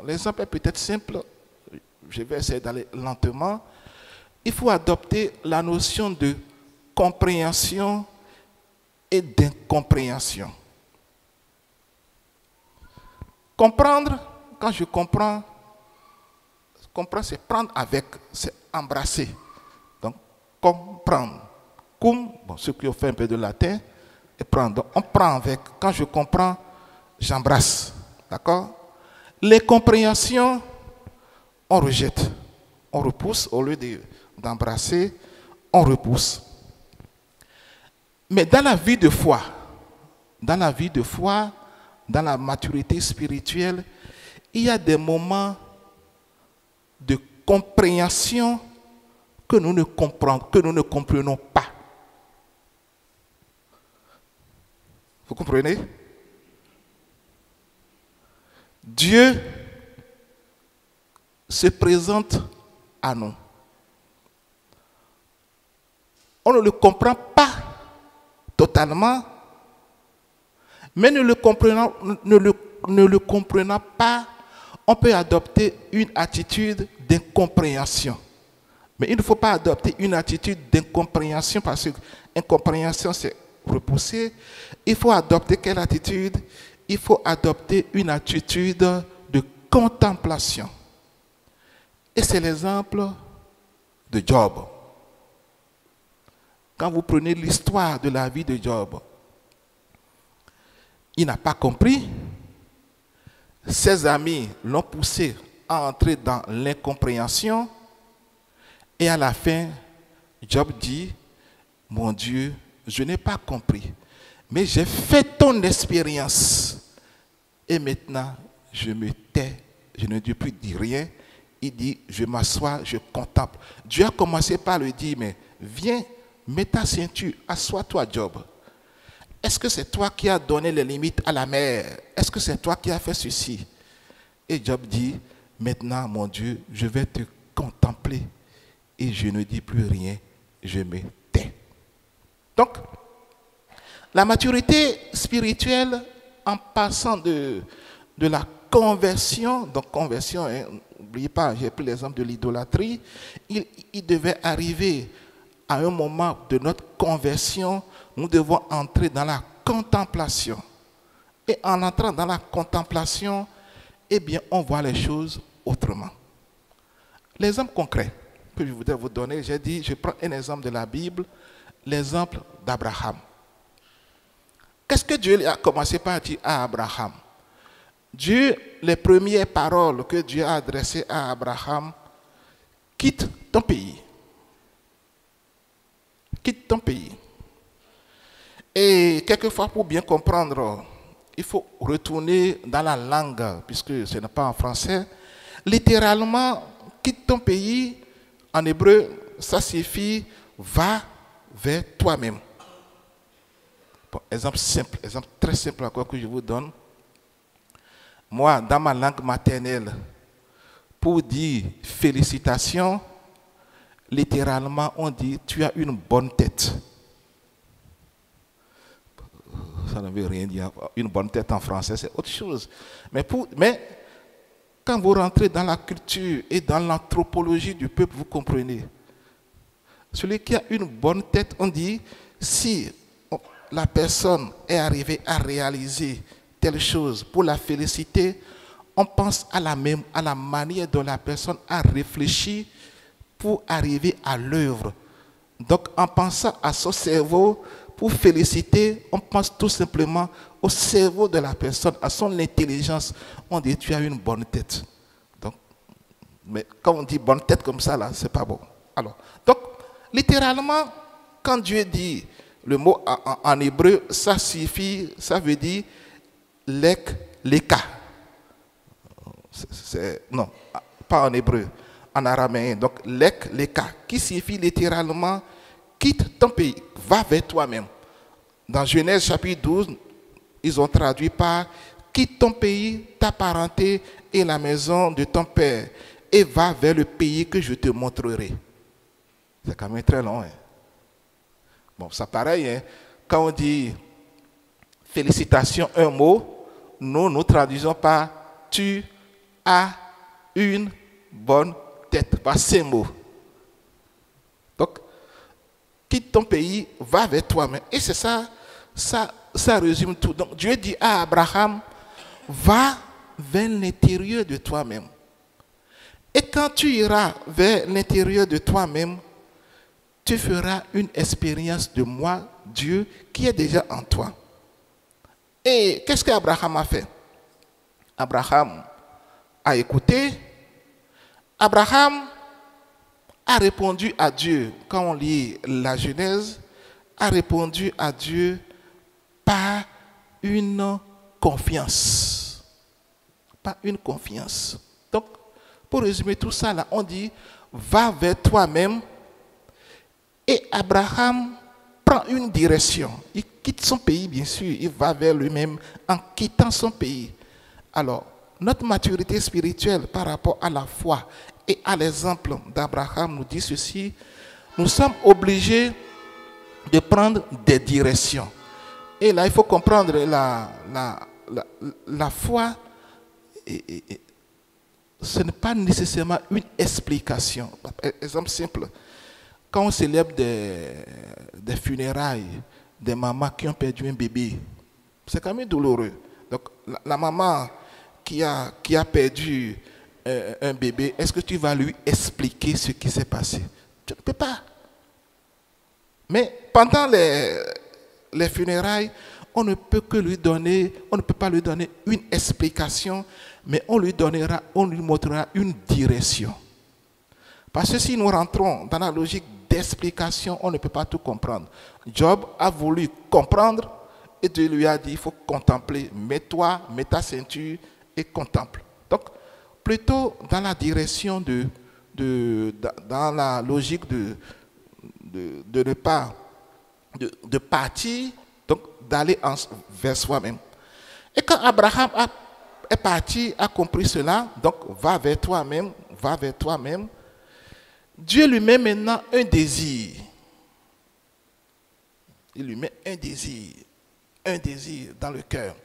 L'exemple est peut-être simple, je vais essayer d'aller lentement. Il faut adopter la notion de compréhension et d'incompréhension. Comprendre, quand je comprends, c'est prendre avec, c'est embrasser. Donc, comprendre. Cum, bon, ceux qui ont fait un peu de latin, et prendre. Donc, on prend avec. Quand je comprends, j'embrasse. D'accord? Les compréhensions, on rejette. On repousse au lieu d'embrasser, on repousse. Mais dans la vie de foi, dans la maturité spirituelle, il y a des moments de compréhension que nous ne comprenons pas. Vous comprenez? Dieu se présente à nous. On ne le comprend pas totalement, mais ne le comprenant pas, on peut adopter une attitude d'incompréhension. Mais il ne faut pas adopter une attitude d'incompréhension parce que incompréhension, c'est repousser. Il faut adopter quelle attitude? Il faut adopter une attitude de contemplation. Et c'est l'exemple de Job. Quand vous prenez l'histoire de la vie de Job, il n'a pas compris. Ses amis l'ont poussé à entrer dans l'incompréhension. Et à la fin, Job dit, mon Dieu, je n'ai pas compris, mais j'ai fait ton expérience. Et maintenant, je me tais, je ne dis plus rien. Il dit, je m'assois, je contemple. Dieu a commencé par lui dire, mais viens, mets ta ceinture, assois-toi, Job. Est-ce que c'est toi qui as donné les limites à la mer? Est-ce que c'est toi qui as fait ceci? Et Job dit, maintenant, mon Dieu, je vais te contempler. Et je ne dis plus rien, je me tais. Donc, la maturité spirituelle, en passant de la conversion, donc conversion, n'oubliez pas, j'ai pris l'exemple de l'idolâtrie, il devait arriver à un moment de notre conversion, nous devons entrer dans la contemplation. Et en entrant dans la contemplation, eh bien, on voit les choses autrement. L'exemple concret que je voudrais vous donner, j'ai dit, je prends un exemple de la Bible, l'exemple d'Abraham. Qu'est-ce que Dieu a commencé par dire à Abraham? Dieu, les premières paroles que Dieu a adressées à Abraham, quitte ton pays. Quitte ton pays. Et quelquefois, pour bien comprendre, il faut retourner dans la langue, puisque ce n'est pas en français. Littéralement, quitte ton pays, en hébreu, ça signifie va vers toi-même. Bon, exemple simple, exemple très simple encore que je vous donne. Moi, dans ma langue maternelle, pour dire félicitations, littéralement, on dit tu as une bonne tête. Ça ne veut rien dire. Une bonne tête en français, c'est autre chose. Mais quand vous rentrez dans la culture et dans l'anthropologie du peuple, vous comprenez. Celui qui a une bonne tête, on dit, si la personne est arrivée à réaliser telle chose pour la féliciter, on pense à la manière dont la personne a réfléchi pour arriver à l'œuvre. Donc, en pensant à son cerveau, pour féliciter, on pense tout simplement au cerveau de la personne, à son intelligence. On dit, tu as une bonne tête. Donc, mais quand on dit bonne tête comme ça, là, c'est pas bon. Alors, donc, littéralement, quand Dieu dit le mot en hébreu, ça veut dire leka. Non, pas en hébreu, en araméen. Donc, leka, qui signifie littéralement quitte ton pays, va vers toi-même. Dans Genèse chapitre 12, ils ont traduit par quitte ton pays, ta parenté et la maison de ton père et va vers le pays que je te montrerai. C'est quand même très long. Hein? Bon, c'est pareil. Hein? Quand on dit félicitations, un mot, nous traduisons par tu as une bonne tête, par ces mots. Donc, quitte ton pays, va vers toi-même. Et c'est ça Ça résume tout. Donc Dieu dit à Abraham, va vers l'intérieur de toi-même. Et quand tu iras vers l'intérieur de toi-même, tu feras une expérience de moi, Dieu, qui est déjà en toi. Et qu'est-ce qu'Abraham a fait? Abraham a écouté. Abraham a répondu à Dieu, quand on lit la Genèse, a répondu à Dieu par une confiance. Par une confiance. Donc, pour résumer tout ça, là, on dit, va vers toi-même. Et Abraham prend une direction. Il quitte son pays, bien sûr. Il va vers lui-même en quittant son pays. Alors, notre maturité spirituelle par rapport à la foi et à l'exemple d'Abraham nous dit ceci. Nous sommes obligés de prendre des directions. Et là, il faut comprendre la foi. Ce n'est pas nécessairement une explication. Exemple simple. Quand on célèbre des funérailles, des mamans qui ont perdu un bébé, c'est quand même douloureux. Donc, la maman qui a perdu un bébé, est-ce que tu vas lui expliquer ce qui s'est passé? Tu ne peux pas. Mais pendant les funérailles, on ne peut pas lui donner une explication, mais on lui montrera une direction. Parce que si nous rentrons dans la logique d'explication, on ne peut pas tout comprendre. Job a voulu comprendre et Dieu lui a dit, il faut contempler. Mets ta ceinture et contemple. Donc, plutôt dans la direction dans la logique de partir, donc d'aller vers soi-même. Et quand Abraham est parti, a compris cela, donc va vers toi-même, Dieu lui met maintenant un désir. Il lui met un désir dans le cœur.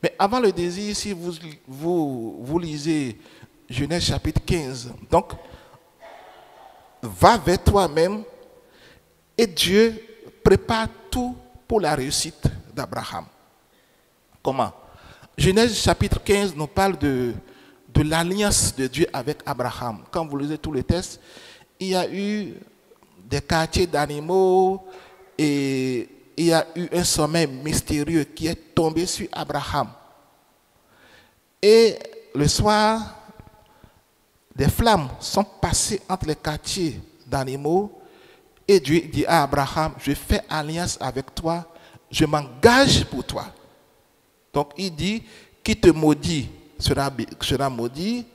Mais avant le désir, si vous lisez Genèse chapitre 15, donc, va vers toi-même et Dieu prépare tout pour la réussite d'Abraham. Comment? Genèse chapitre 15 nous parle de l'alliance de Dieu avec Abraham. Quand vous lisez tous les textes, il y a eu des quartiers d'animaux et il y a eu un sommeil mystérieux qui est tombé sur Abraham. Et le soir, des flammes sont passées entre les quartiers d'animaux et Dieu dit à Abraham, je fais alliance avec toi, je m'engage pour toi. Donc il dit, qui te maudit sera maudit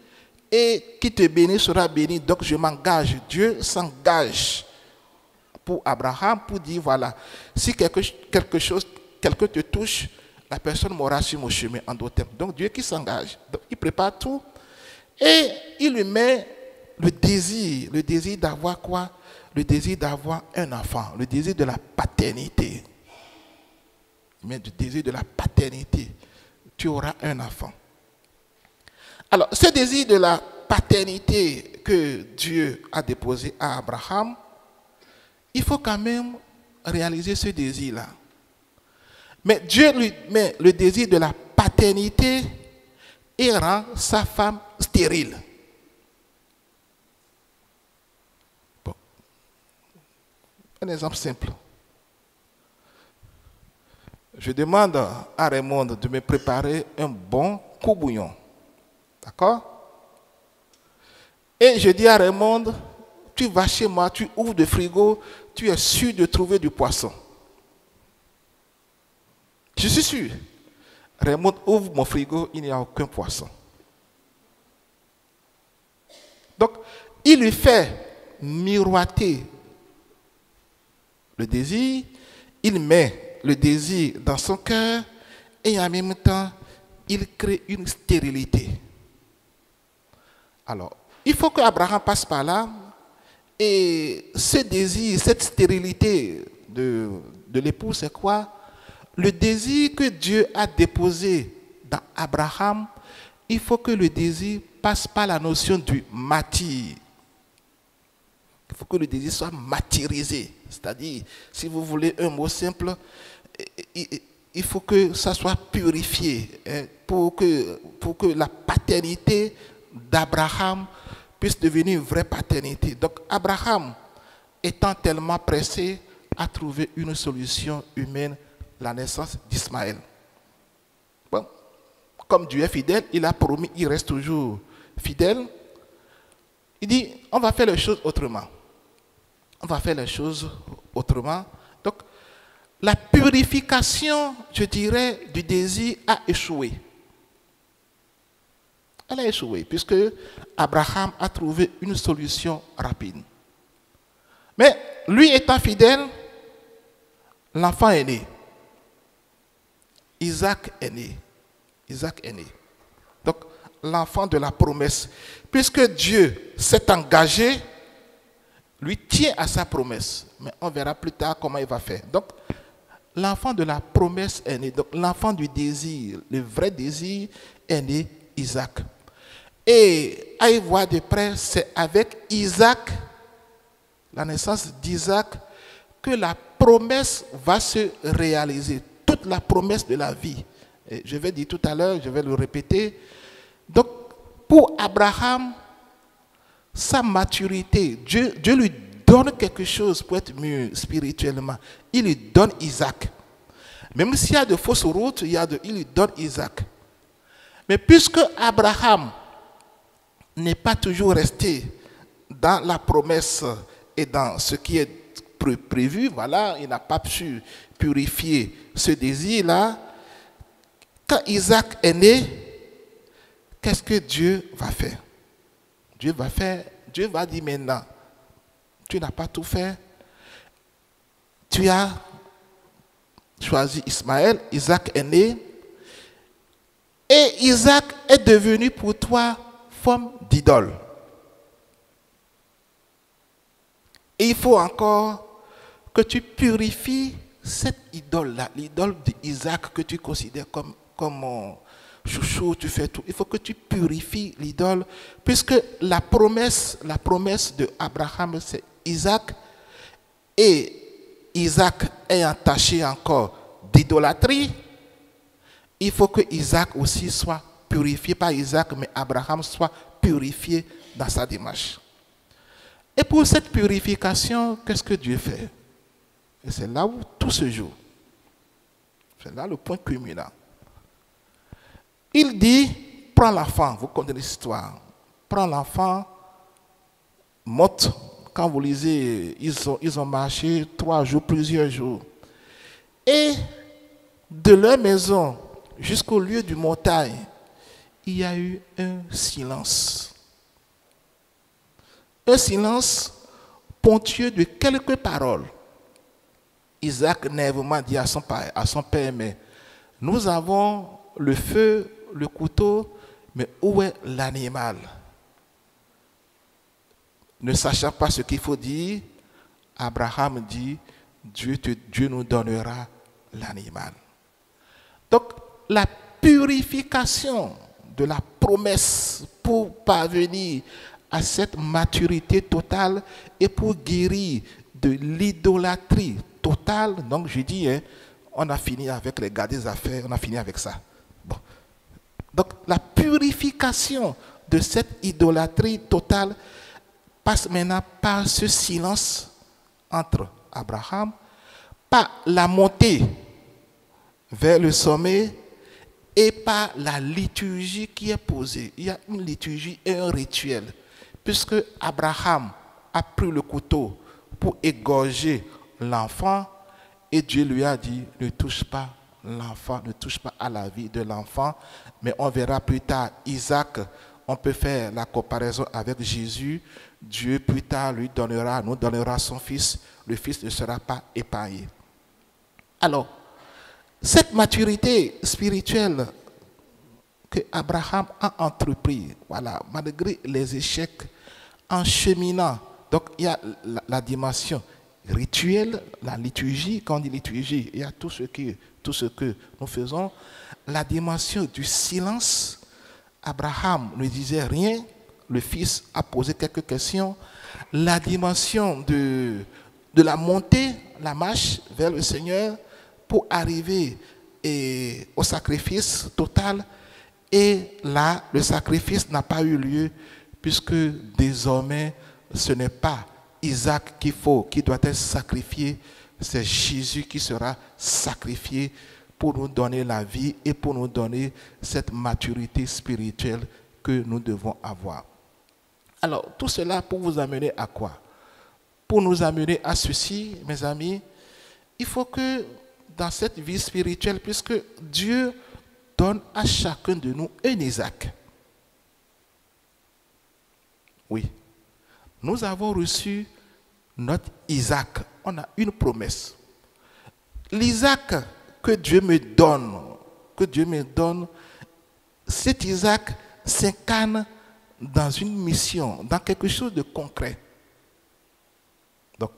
et qui te bénit sera béni. Donc je m'engage. Dieu s'engage pour Abraham pour dire, voilà, si quelqu'un te touche, la personne mourra sur mon chemin, en d'autres termes. Donc Dieu qui s'engage. Donc il prépare tout et il lui met le désir d'avoir quoi? Le désir d'avoir un enfant, le désir de la paternité. Mais le désir de la paternité, tu auras un enfant. Alors, ce désir de la paternité que Dieu a déposé à Abraham, il faut quand même réaliser ce désir-là. Mais Dieu lui met le désir de la paternité et rend sa femme stérile. Bon. Un exemple simple. Je demande à Raymond de me préparer un bon coubouillon. D'accord? Et je dis à Raymond, tu vas chez moi, tu ouvres le frigo, tu es sûr de trouver du poisson. Je suis sûr. Raymond ouvre mon frigo, il n'y a aucun poisson. Donc, il lui fait miroiter le désir, il met le désir dans son cœur et en même temps, il crée une stérilité. Alors, il faut qu'Abraham passe par là et ce désir, cette stérilité de l'époux, c'est quoi? Le désir que Dieu a déposé dans Abraham, il faut que le désir passe par la notion du matir. Il faut que le désir soit matirisé. C'est-à-dire, si vous voulez un mot simple, il faut que ça soit purifié pour que la paternité d'Abraham puisse devenir une vraie paternité. Donc Abraham, étant tellement pressé, a trouvé une solution humaine, la naissance d'Ismaël. Bon, comme Dieu est fidèle, il a promis, il reste toujours fidèle. Il dit, on va faire les choses autrement. On va faire les choses autrement. Donc, la purification, je dirais, du désir a échoué. Elle a échoué, puisque Abraham a trouvé une solution rapide. Mais lui étant fidèle, l'enfant est né. Isaac est né. Isaac est né. Donc, l'enfant de la promesse. Puisque Dieu s'est engagé, lui tient à sa promesse. Mais on verra plus tard comment il va faire. Donc, l'enfant de la promesse est né. Donc, l'enfant du désir, le vrai désir est né, Isaac. Et à y voir de près, c'est avec Isaac, la naissance d'Isaac, que la promesse va se réaliser. Toute la promesse de la vie. Et je vais dire tout à l'heure, je vais le répéter. Donc, pour Abraham, sa maturité, Dieu lui donne quelque chose pour être mieux spirituellement. Il lui donne Isaac. Même s'il y a de fausses routes, il lui donne Isaac. Mais puisque Abraham n'est pas toujours resté dans la promesse et dans ce qui est prévu, voilà, il n'a pas pu purifier ce désir-là. Quand Isaac est né, qu'est-ce que Dieu va faire? Dieu va dire maintenant, tu n'as pas tout fait, tu as choisi Ismaël, Isaac est né, et Isaac est devenu pour toi forme d'idole. Et il faut encore que tu purifies cette idole-là, l'idole d'Isaac que tu considères comme mon chouchou, tu fais tout. Il faut que tu purifies l'idole, puisque la promesse de Abraham, c'est Isaac, et Isaac est entaché encore d'idolâtrie. Il faut que Isaac aussi soit purifié, pas Isaac, mais Abraham soit purifié dans sa démarche. Et pour cette purification, qu'est-ce que Dieu fait? Et c'est là où tout se joue. C'est là le point culminant. Il dit, prends l'enfant, vous connaissez l'histoire. Prends l'enfant, monte. Quand vous lisez, ils ont marché 3 jours, plusieurs jours. Et de leur maison jusqu'au lieu du montagne, il y a eu un silence. Un silence ponctué de quelques paroles. Isaac nerveusement dit à son père, mais nous avons le feu, le couteau, mais où est l'animal? Ne sachant pas ce qu'il faut dire, Abraham dit, Dieu nous donnera l'animal. Donc, la purification de la promesse pour parvenir à cette maturité totale et pour guérir de l'idolâtrie totale. Donc, je dis, on a fini avec les gars des affaires, on a fini avec ça. Bon. Donc, la purification de cette idolâtrie totale passe maintenant par ce silence entre Abraham, par la montée vers le sommet et par la liturgie qui est posée. Il y a une liturgie et un rituel. Puisque Abraham a pris le couteau pour égorger l'enfant, et Dieu lui a dit, ne touche pas l'enfant, ne touche pas à la vie de l'enfant. Mais on verra plus tard, Isaac, on peut faire la comparaison avec Jésus. Dieu plus tard nous donnera son fils. Le fils ne sera pas épargné. Alors, cette maturité spirituelle que Abraham a entrepris, voilà, malgré les échecs, en cheminant. Donc, il y a la dimension rituelle, la liturgie. Quand on dit liturgie, il y a tout ce que nous faisons. La dimension du silence. Abraham ne disait rien. Le fils a posé quelques questions. La dimension de la montée, la marche vers le Seigneur. pour arriver au sacrifice total. Et là, le sacrifice n'a pas eu lieu puisque désormais, ce n'est pas Isaac qui doit être sacrifié, c'est Jésus qui sera sacrifié pour nous donner la vie et pour nous donner cette maturité spirituelle que nous devons avoir. Alors, tout cela pour vous amener à quoi? Pour nous amener à ceci, mes amis, il faut que dans cette vie spirituelle, puisque Dieu donne à chacun de nous un Isaac. Oui, nous avons reçu notre Isaac. On a une promesse. L'Isaac que Dieu me donne, cet Isaac s'incarne dans une mission, dans quelque chose de concret. Donc,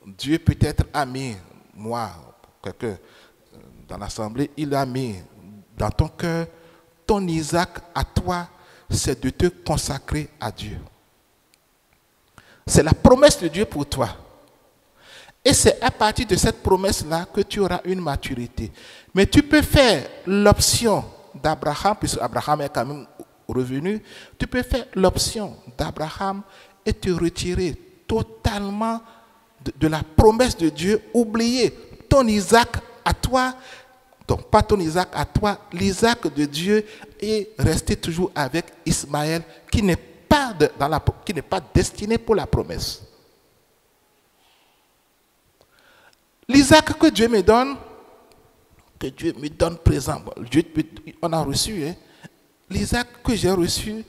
Dieu peut-être a mis, moi, quelqu'un dans l'assemblée, il a mis dans ton cœur, ton Isaac à toi, c'est de te consacrer à Dieu. C'est la promesse de Dieu pour toi. Et c'est à partir de cette promesse-là que tu auras une maturité. Mais tu peux faire l'option d'Abraham, puisque Abraham est quand même revenu, tu peux faire l'option d'Abraham et te retirer totalement de la promesse de Dieu, oublier ton Isaac à toi, donc pas ton Isaac à toi, l'Isaac de Dieu, et rester toujours avec Ismaël qui n'est pas destiné pour la promesse. L'Isaac que Dieu me donne présent, on a reçu, hein? L'Isaac que j'ai reçu,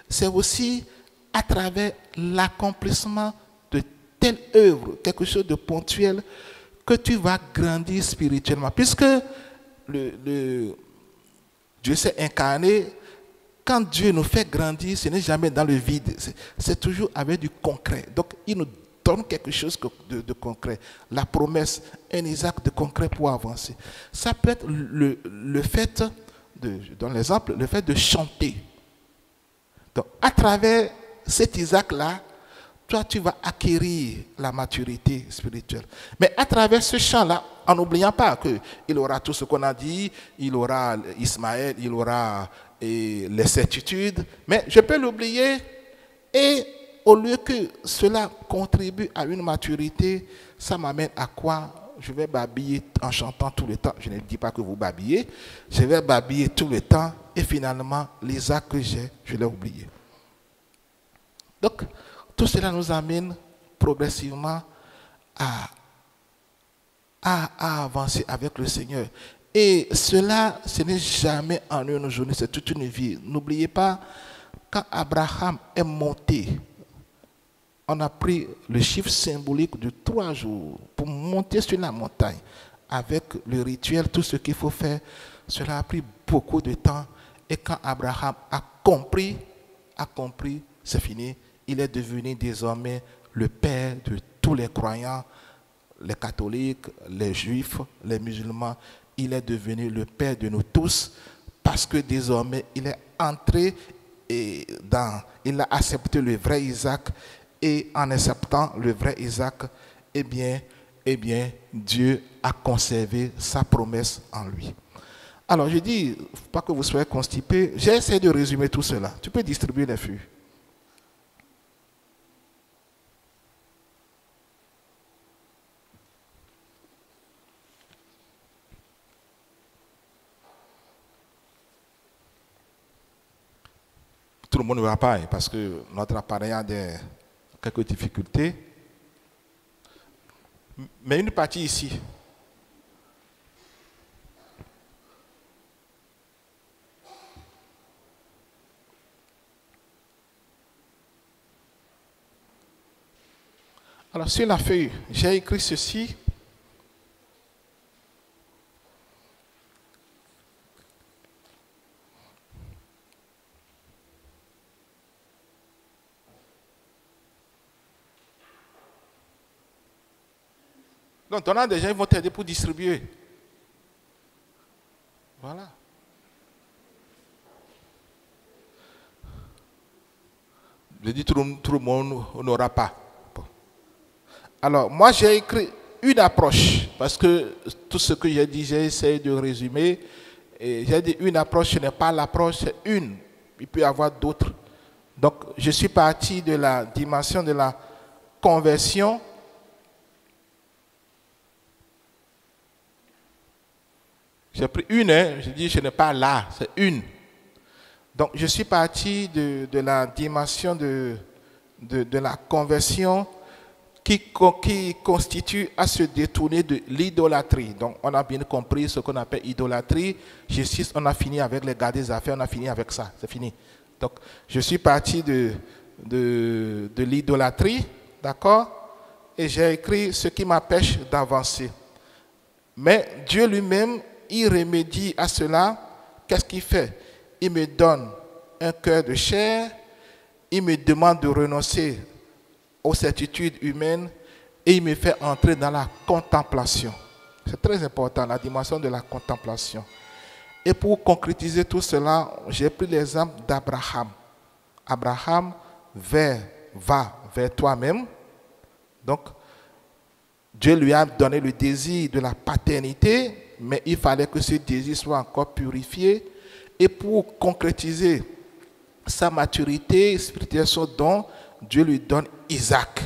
c'est aussi à travers l'accomplissement de telle œuvre, quelque chose de ponctuel, que tu vas grandir spirituellement. Puisque Dieu s'est incarné, quand Dieu nous fait grandir, ce n'est jamais dans le vide, c'est toujours avec du concret. Donc il nous donne quelque chose de concret. La promesse, un Isaac de concret pour avancer. Ça peut être le fait, je donne l'exemple, le fait de chanter. Donc à travers cet Isaac-là, toi, tu vas acquérir la maturité spirituelle. Mais à travers ce chant-là, en n'oubliant pas qu'il aura tout ce qu'on a dit, il aura Ismaël, il aura les certitudes, mais je peux l'oublier et au lieu que cela contribue à une maturité, ça m'amène à quoi? Je vais babiller en chantant tout le temps. Je ne dis pas que vous babillez, je vais babiller tout le temps et finalement, l'Isaac que j'ai, je l'ai oublié. Donc, tout cela nous amène progressivement à avancer avec le Seigneur. Et cela, ce n'est jamais en une journée, c'est toute une vie. N'oubliez pas, quand Abraham est monté, on a pris le chiffre symbolique de 3 jours pour monter sur la montagne. Avec le rituel, tout ce qu'il faut faire, cela a pris beaucoup de temps. Et quand Abraham a compris, c'est fini. Il est devenu désormais le père de tous les croyants, les catholiques, les juifs, les musulmans. Il est devenu le père de nous tous parce que désormais il est entré il a accepté le vrai Isaac et en acceptant le vrai Isaac, eh bien, Dieu a conservé sa promesse en lui. Alors je dis, pas que vous soyez constipés, j'ai essayé de résumer tout cela. Tu peux distribuer les fûts. Tout le monde ne va pas parce que notre appareil a quelques difficultés. Mais une partie ici. Alors sur la feuille, j'ai écrit ceci. Donc, donnant des gens, ils vont t'aider pour distribuer. Voilà. Je dis tout le monde n'aura pas. Bon. Alors, moi j'ai écrit une approche, parce que tout ce que j'ai dit, j'ai essayé de résumer. Et j'ai dit une approche, ce n'est pas l'approche, c'est une. Il peut y avoir d'autres. Donc, je suis parti de la dimension de la conversion. J'ai pris une, hein, je dis ce n'est pas là, c'est une. Donc, je suis parti de la dimension de la conversion qui constitue à se détourner de l'idolâtrie. Donc, on a bien compris ce qu'on appelle idolâtrie. Justice, on a fini avec les gars des affaires, on a fini avec ça, c'est fini. Donc, je suis parti de l'idolâtrie, d'accord? Et j'ai écrit ce qui m'empêche d'avancer. Mais Dieu lui-même, il remédie à cela. Qu'est-ce qu'il fait? Il me donne un cœur de chair, il me demande de renoncer aux certitudes humaines et il me fait entrer dans la contemplation. C'est très important, la dimension de la contemplation. Et pour concrétiser tout cela, j'ai pris l'exemple d'Abraham. Abraham va vers toi-même. Donc, Dieu lui a donné le désir de la paternité, mais il fallait que ce désir soit encore purifié. Et pour concrétiser sa maturité spirituelle, son don, Dieu lui donne Isaac.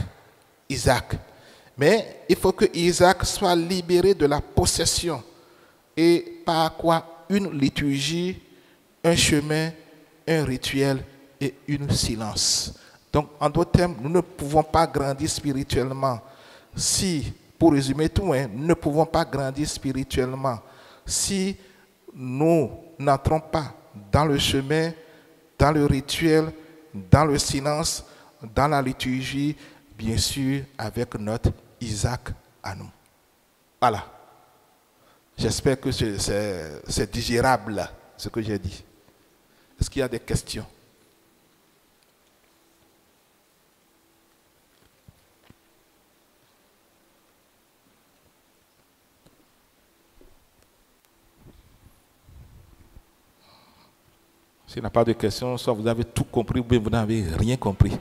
Mais il faut que Isaac soit libéré de la possession. Et par quoi? Une liturgie, un chemin, un rituel et un silence. Donc, en d'autres termes, nous ne pouvons pas grandir spirituellement si, pour résumer tout, nous ne pouvons pas grandir spirituellement si nous n'entrons pas dans le chemin, dans le rituel, dans le silence, dans la liturgie, bien sûr, avec notre Isaac à nous. Voilà. J'espère que c'est digérable, ce que j'ai dit. Est-ce qu'il y a des questions? S'il n'y a pas de questions, soit vous avez tout compris ou bien vous n'avez rien compris.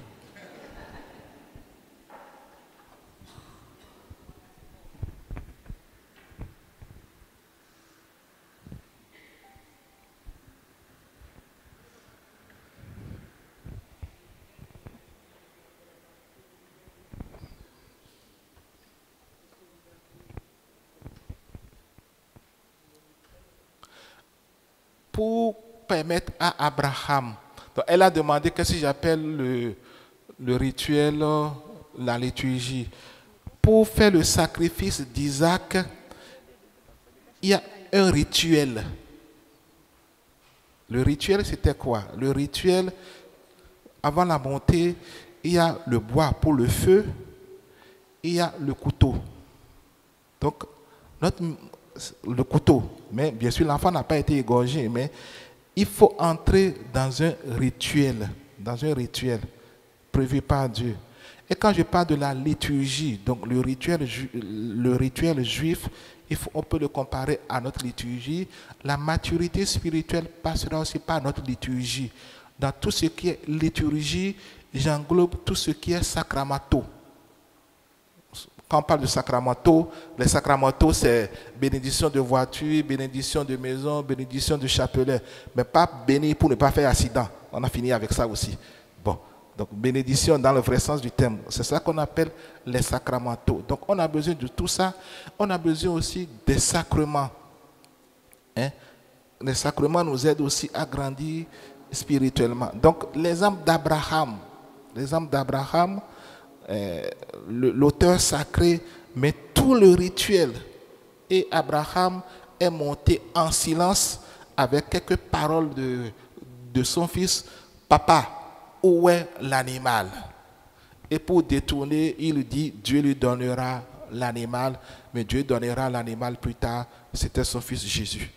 Pour permettre à Abraham, donc elle a demandé qu'est-ce que j'appelle le rituel, la liturgie. Pour faire le sacrifice d'Isaac, il y a un rituel. Le rituel, c'était quoi? Le rituel, avant la montée, il y a le bois pour le feu, il y a le couteau. Donc, le couteau, mais bien sûr l'enfant n'a pas été égorgé, mais il faut entrer dans un rituel prévu par Dieu. Et quand je parle de la liturgie, donc le rituel juif, on peut le comparer à notre liturgie. La maturité spirituelle passera aussi par notre liturgie. Dans tout ce qui est liturgie, j'englobe tout ce qui est sacramento. Quand on parle de sacramento, les sacramento, c'est bénédiction de voiture, bénédiction de maison, bénédiction de chapelet. Mais pas bénir pour ne pas faire accident. On a fini avec ça aussi. Bon, donc bénédiction dans le vrai sens du terme. C'est ça qu'on appelle les sacramento. Donc on a besoin de tout ça. On a besoin aussi des sacrements. Les sacrements nous aident aussi à grandir spirituellement. Donc l'exemple d'Abraham, l'auteur sacré met tout le rituel et Abraham est monté en silence avec quelques paroles de son fils. Papa, où est l'animal? Et pour détourner, il dit Dieu lui donnera l'animal, mais Dieu donnera l'animal plus tard. C'était son fils Jésus.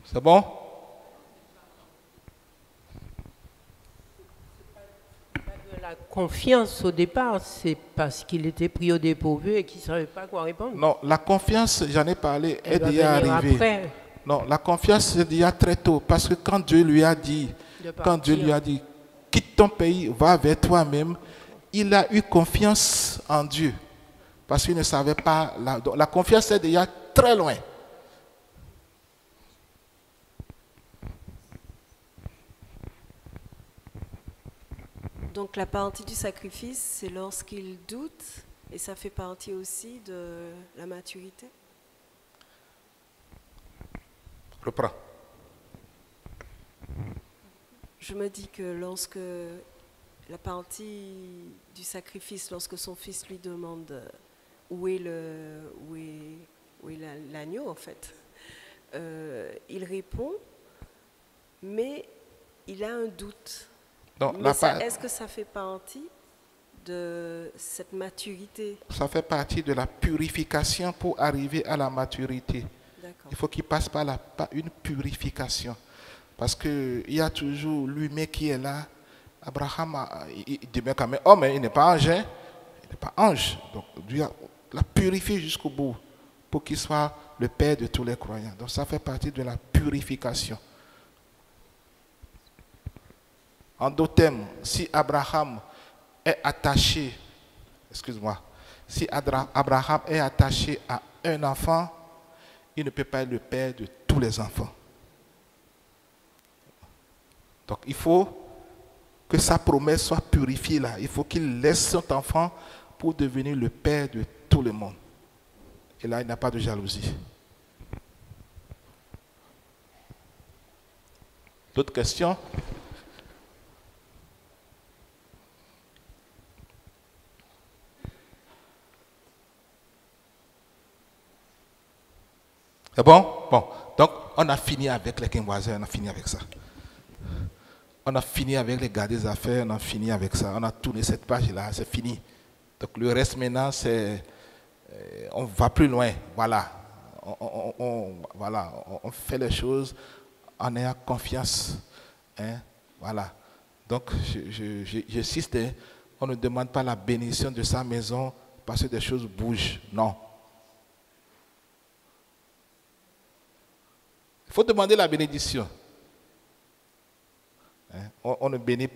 C'est bon? La confiance au départ, c'est parce qu'il était pris au dépourvu et qu'il ne savait pas quoi répondre. Non, la confiance, j'en ai parlé, est doit déjà venir arrivée. après. Non, la confiance, c'est déjà très tôt. Parce que quand Dieu lui a dit, quitte ton pays, va vers toi-même, il a eu confiance en Dieu. Parce qu'il ne savait pas. La confiance est déjà très loin. Donc la partie du sacrifice, c'est lorsqu'il doute, et ça fait partie aussi de la maturité. Reprends. Je me dis que lorsque la partie du sacrifice, lorsque son fils lui demande où est l'agneau en fait, il répond, mais il a un doute. Donc, Mais est-ce que ça fait partie de cette maturité? Ça fait partie de la purification pour arriver à la maturité. Il faut qu'il passe par une purification. Parce qu'il y a toujours l'humain qui est là. Abraham, il demeure quand même homme, mais il n'est pas ange. Hein? Il n'est pas ange. Donc Dieu l'a purifié jusqu'au bout pour qu'il soit le Père de tous les croyants. Donc ça fait partie de la purification. En d'autres termes, si Abraham est attaché, si Abraham est attaché à un enfant, il ne peut pas être le père de tous les enfants. Donc il faut que sa promesse soit purifiée là. Il faut qu'il laisse son enfant pour devenir le père de tout le monde. Et là, il n'a pas de jalousie. D'autres questions? C'est bon? Bon. Donc, on a fini avec les voisins, on a fini avec ça. On a fini avec les gars des affaires, on a fini avec ça. On a tourné cette page-là, c'est fini. Donc, le reste maintenant, c'est... on va plus loin. Voilà. On fait les choses en ayant confiance. Hein? Voilà. Donc, j'insiste, hein, on ne demande pas la bénédiction de sa maison parce que des choses bougent. Non. Il faut demander la bénédiction. Hein? On ne bénit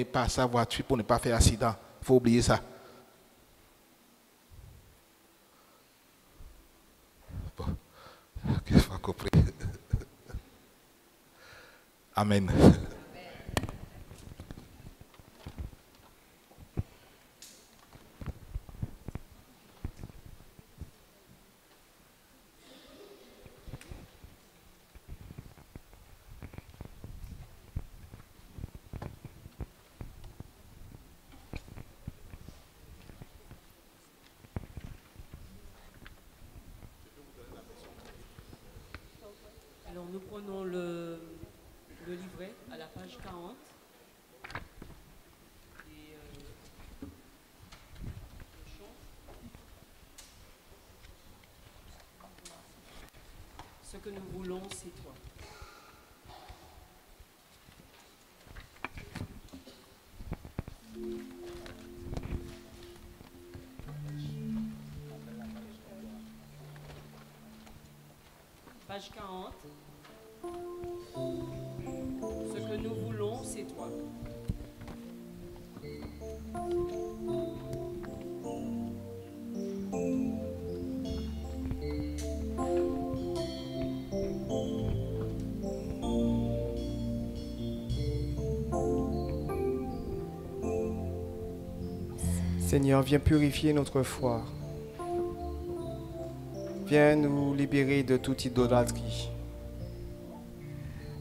pas sa voiture pour ne pas faire accident. Il faut oublier ça. Bon. Qu'il soit compris. Amen. Alors nous prenons le livret à la page 40. Et le chant. Ce que nous voulons, c'est toi. Page 40. Ce que nous voulons, c'est toi. Seigneur, viens purifier notre foi. Viens nous libérer de toute idolâtrie,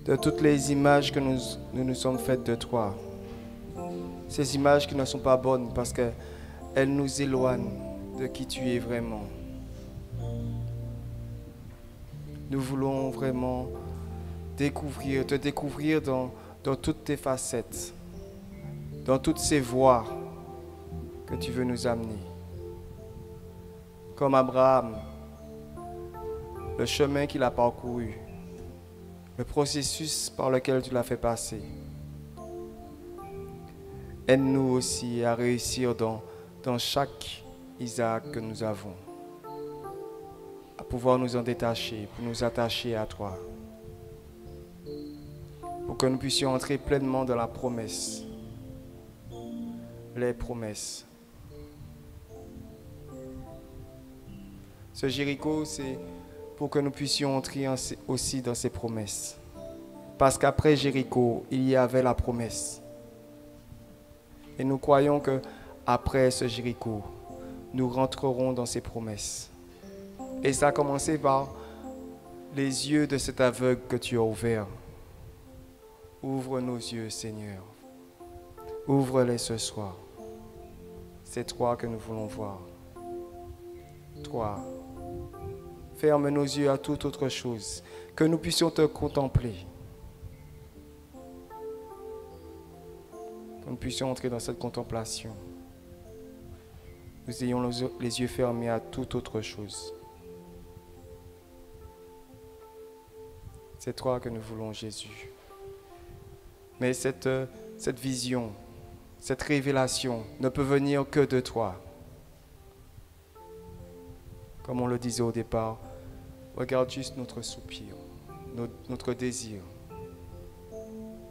de toutes les images que nous nous sommes faites de toi. Ces images qui ne sont pas bonnes parce qu'elles nous éloignent de qui tu es vraiment. Nous voulons vraiment te découvrir dans toutes tes facettes, dans toutes ces voies que tu veux nous amener. Comme Abraham, le chemin qu'il a parcouru, le processus par lequel tu l'as fait passer. Aide-nous aussi à réussir dans chaque Isaac que nous avons, à pouvoir nous en détacher, pour nous attacher à toi, pour que nous puissions entrer pleinement dans la promesse les promesses. Ce Jéricho, c'est pour que nous puissions entrer aussi dans ses promesses. Parce qu'après Jéricho, il y avait la promesse. Et nous croyons que après ce Jéricho, nous rentrerons dans ses promesses. Et ça a commencé par les yeux de cet aveugle que tu as ouvert. Ouvre nos yeux, Seigneur. Ouvre-les ce soir. C'est toi que nous voulons voir. Toi. Ferme nos yeux à toute autre chose. Que nous puissions te contempler. Que nous puissions entrer dans cette contemplation. Nous ayons les yeux fermés à toute autre chose. C'est toi que nous voulons, Jésus. Mais cette vision, cette révélation ne peut venir que de toi. Comme on le disait au départ, regarde juste notre soupir, notre désir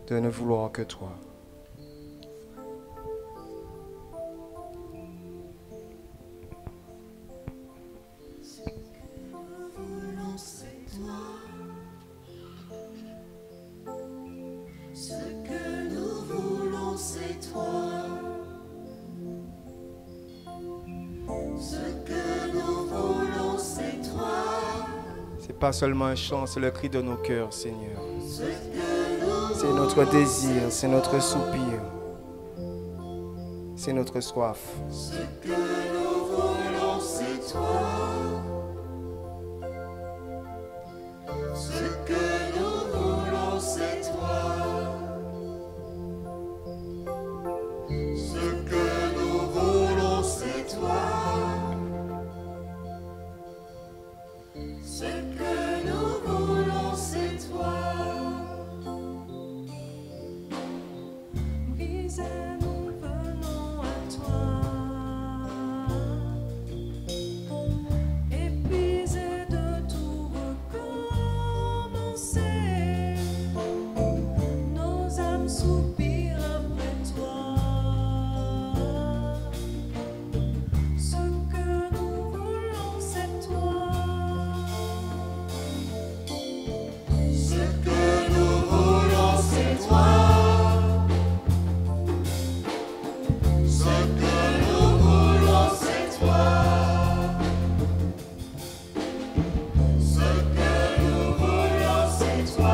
de ne vouloir que toi. Pas seulement un chant, c'est le cri de nos cœurs, Seigneur. C'est notre désir, c'est notre soupir, c'est notre soif. Ce que nous voulons, c'est toi. Ce que nous voulons, c'est toi. Ce que nous voulons, c'est toi. Ce que nous voulons, c'est toi. Brisez, nous venons à toi. Épuisés de tout recommencer, nos âmes soupirent après toi. Ce que nous voulons, c'est toi. Ce que nous voulons, c'est toi. Ce que nous voulons, c'est toi. Ce que nous voulons, c'est toi.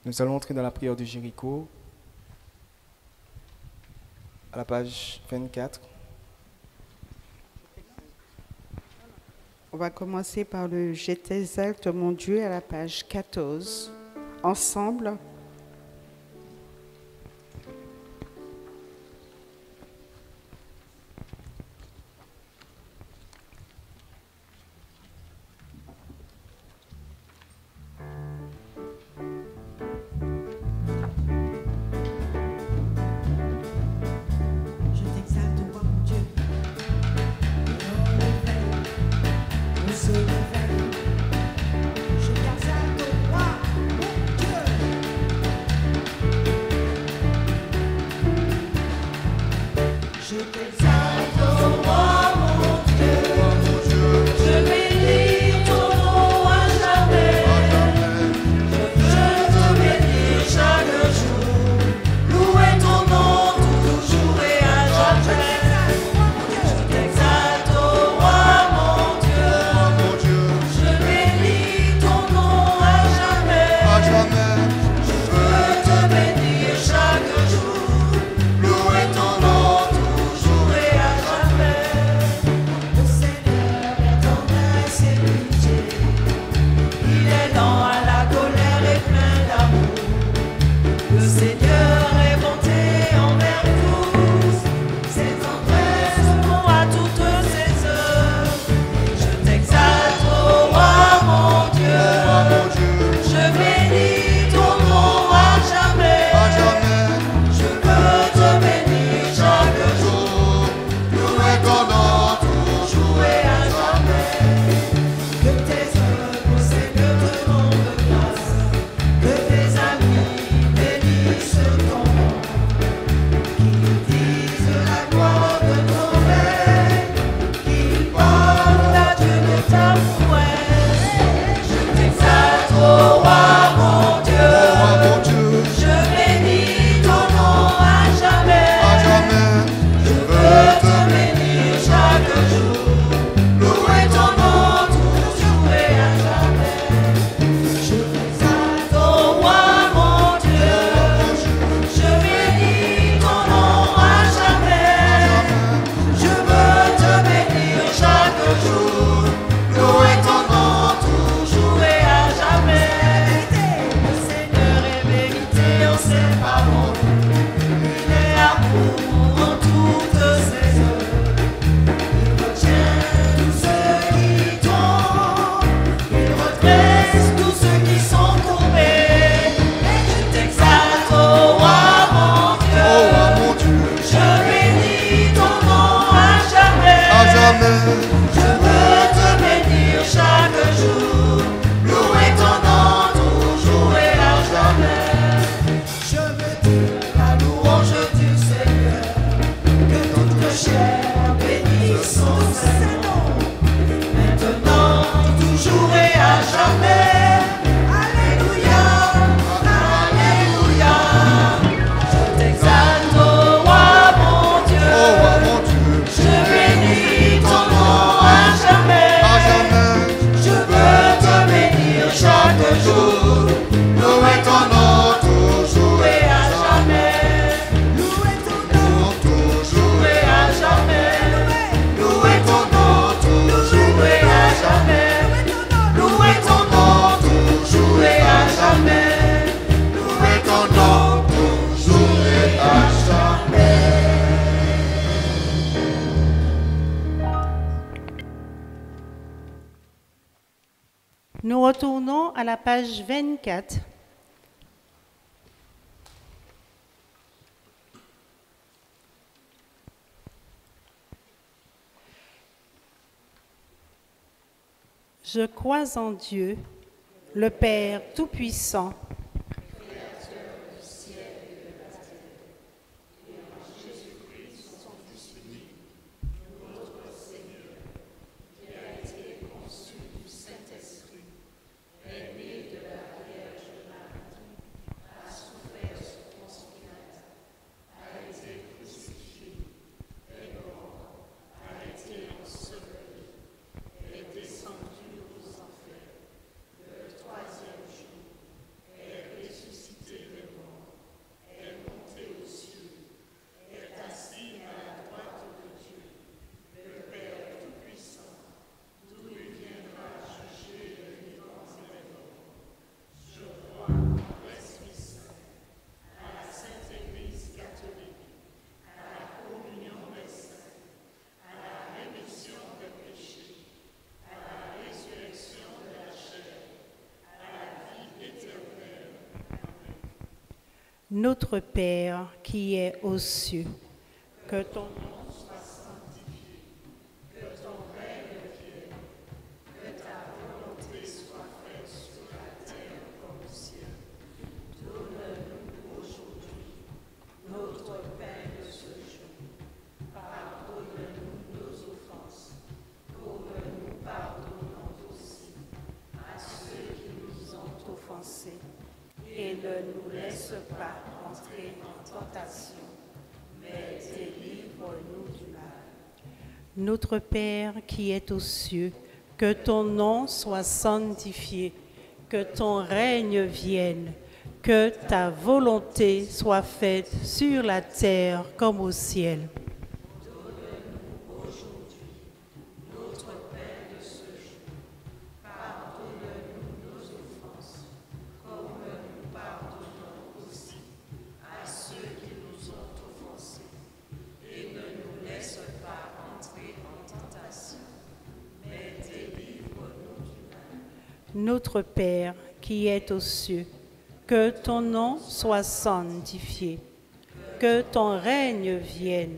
Nous allons entrer dans la prière du Jéricho, à la page 24. On va commencer par le « Je t'exalte, mon Dieu » à la page 14. Ensemble. Je t'exalte, roi mon Dieu. On se réveille. Je t'exalte, roi mon Dieu. Je t'exalte, roi mon Dieu. Je bénis ton nom à jamais. Je te bénis chaque jour. Louer ton nom toujours et à jamais. Je t'exalte, roi mon Dieu. Je bénis ton nom à jamais. Je veux te bénir chaque jour. Louer ton nom toujours et à jamais. Le Seigneur est tendresse et pitié. Il est lent à la colère et plein d'amour. Le Seigneur est bonté envers tous. Ses tendresses vont à toutes ses œuvres. Je t'exalte, roi mon Dieu. Je bénis ton nom à jamais. Je veux te bénir chaque jour. Louer ton nom toujours et à jamais. Que tes œuvres, Seigneur, te rendent grâce. Que tes amis bénissent ton nom. Qu'ils disent la gloire de ton règne. Qu'ils parlent à Dieu de ta prouesse. Je t'exalte, roi mon Dieu. Je bénis ton nom à jamais. Je veux te bénir chaque jour. Louer ton nom toujours et à jamais. Je t'exalte, roi mon Dieu. Je bénis ton nom à jamais. Je veux te bénir chaque jour. Louer ton nom toujours et à jamais. Le Seigneur est vérité en ses paroles. Il est amour en toutes ses œuvres. Il retient tous ceux qui tombent. Il redresse tous ceux qui sont courbés. Je t'exalte, roi mon Dieu. Je bénis ton nom à jamais. Je veux te bénir chaque jour. Louer ton nom toujours et à jamais. Je veux dire la louange du Seigneur. Que toute chair bénisse son Saint-Nom. Maintenant, toujours et à jamais. Alléluia, Alléluia. Je t'exalte, roi mon Dieu. Je bénis ton nom à jamais. Je veux te bénir chaque jour. Louer ton nom toujours et à jamais. Louer ton nom toujours et à jamais. Louer ton nom toujours et à jamais. Louer ton nom toujours et à jamais. Louer ton nom toujours et à jamais. Nous retournons à la page 24. Je crois en Dieu, le Père Tout-Puissant, Descendu aux enfers, le troisième jour, Notre Père qui es aux cieux, que ton nom soit sanctifié, que ton règne vienne, que ta volonté soit faite sur la terre comme au ciel. Donne-nous aujourd'hui notre pain de ce jour. Pardonne-nous nos offenses, comme nous pardonnons aussi à ceux qui nous ont offensés. Et ne nous laisse pas entrer en tentation, mais délivre-nous du mal. Notre Père qui es aux cieux, que ton nom soit sanctifié, que ton règne vienne, que ta volonté soit faite sur la terre comme au ciel. Donne-nous aujourd'hui notre pain de ce jour. Pardonne-nous nos offenses, comme nous pardonnons aussi à ceux qui nous ont offensés. Et ne nous laisse pas entrer en tentation, mais délivre-nous du mal. Notre Père qui es aux cieux, que ton nom soit sanctifié, que ton règne vienne,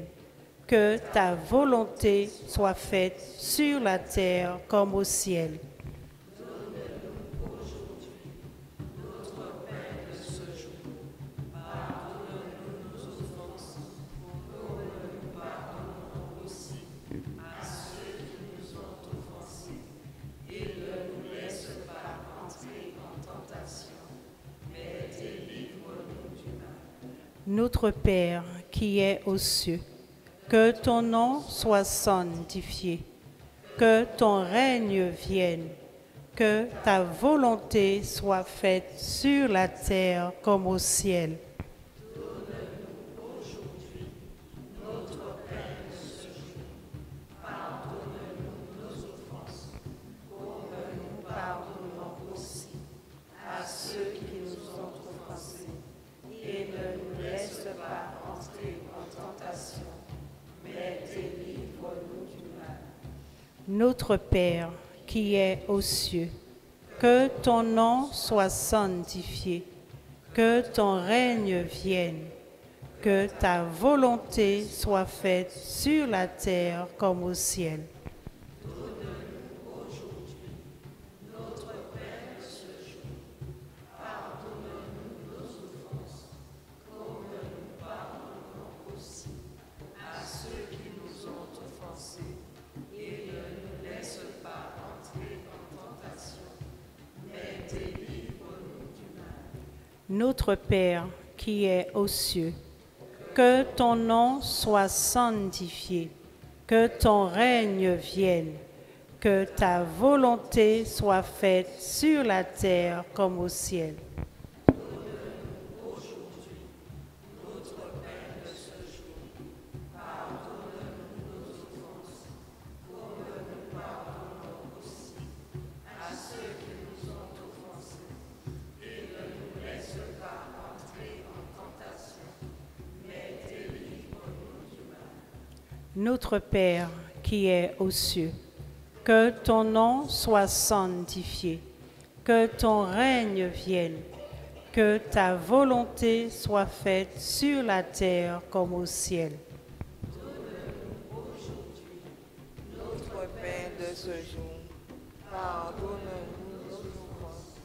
que ta volonté soit faite sur la terre comme au ciel. Notre Père qui es aux cieux, que ton nom soit sanctifié, que ton règne vienne, que ta volonté soit faite sur la terre comme au ciel. Notre Père qui es aux cieux, que ton nom soit sanctifié, que ton règne vienne, que ta volonté soit faite sur la terre comme au ciel. Notre Père qui es aux cieux, que ton nom soit sanctifié, que ton règne vienne, que ta volonté soit faite sur la terre comme au ciel. Notre Père qui es aux cieux, que ton nom soit sanctifié, que ton règne vienne, que ta volonté soit faite sur la terre comme au ciel. Donne-nous aujourd'hui notre pain de ce jour. Pardonne-nous nos offenses,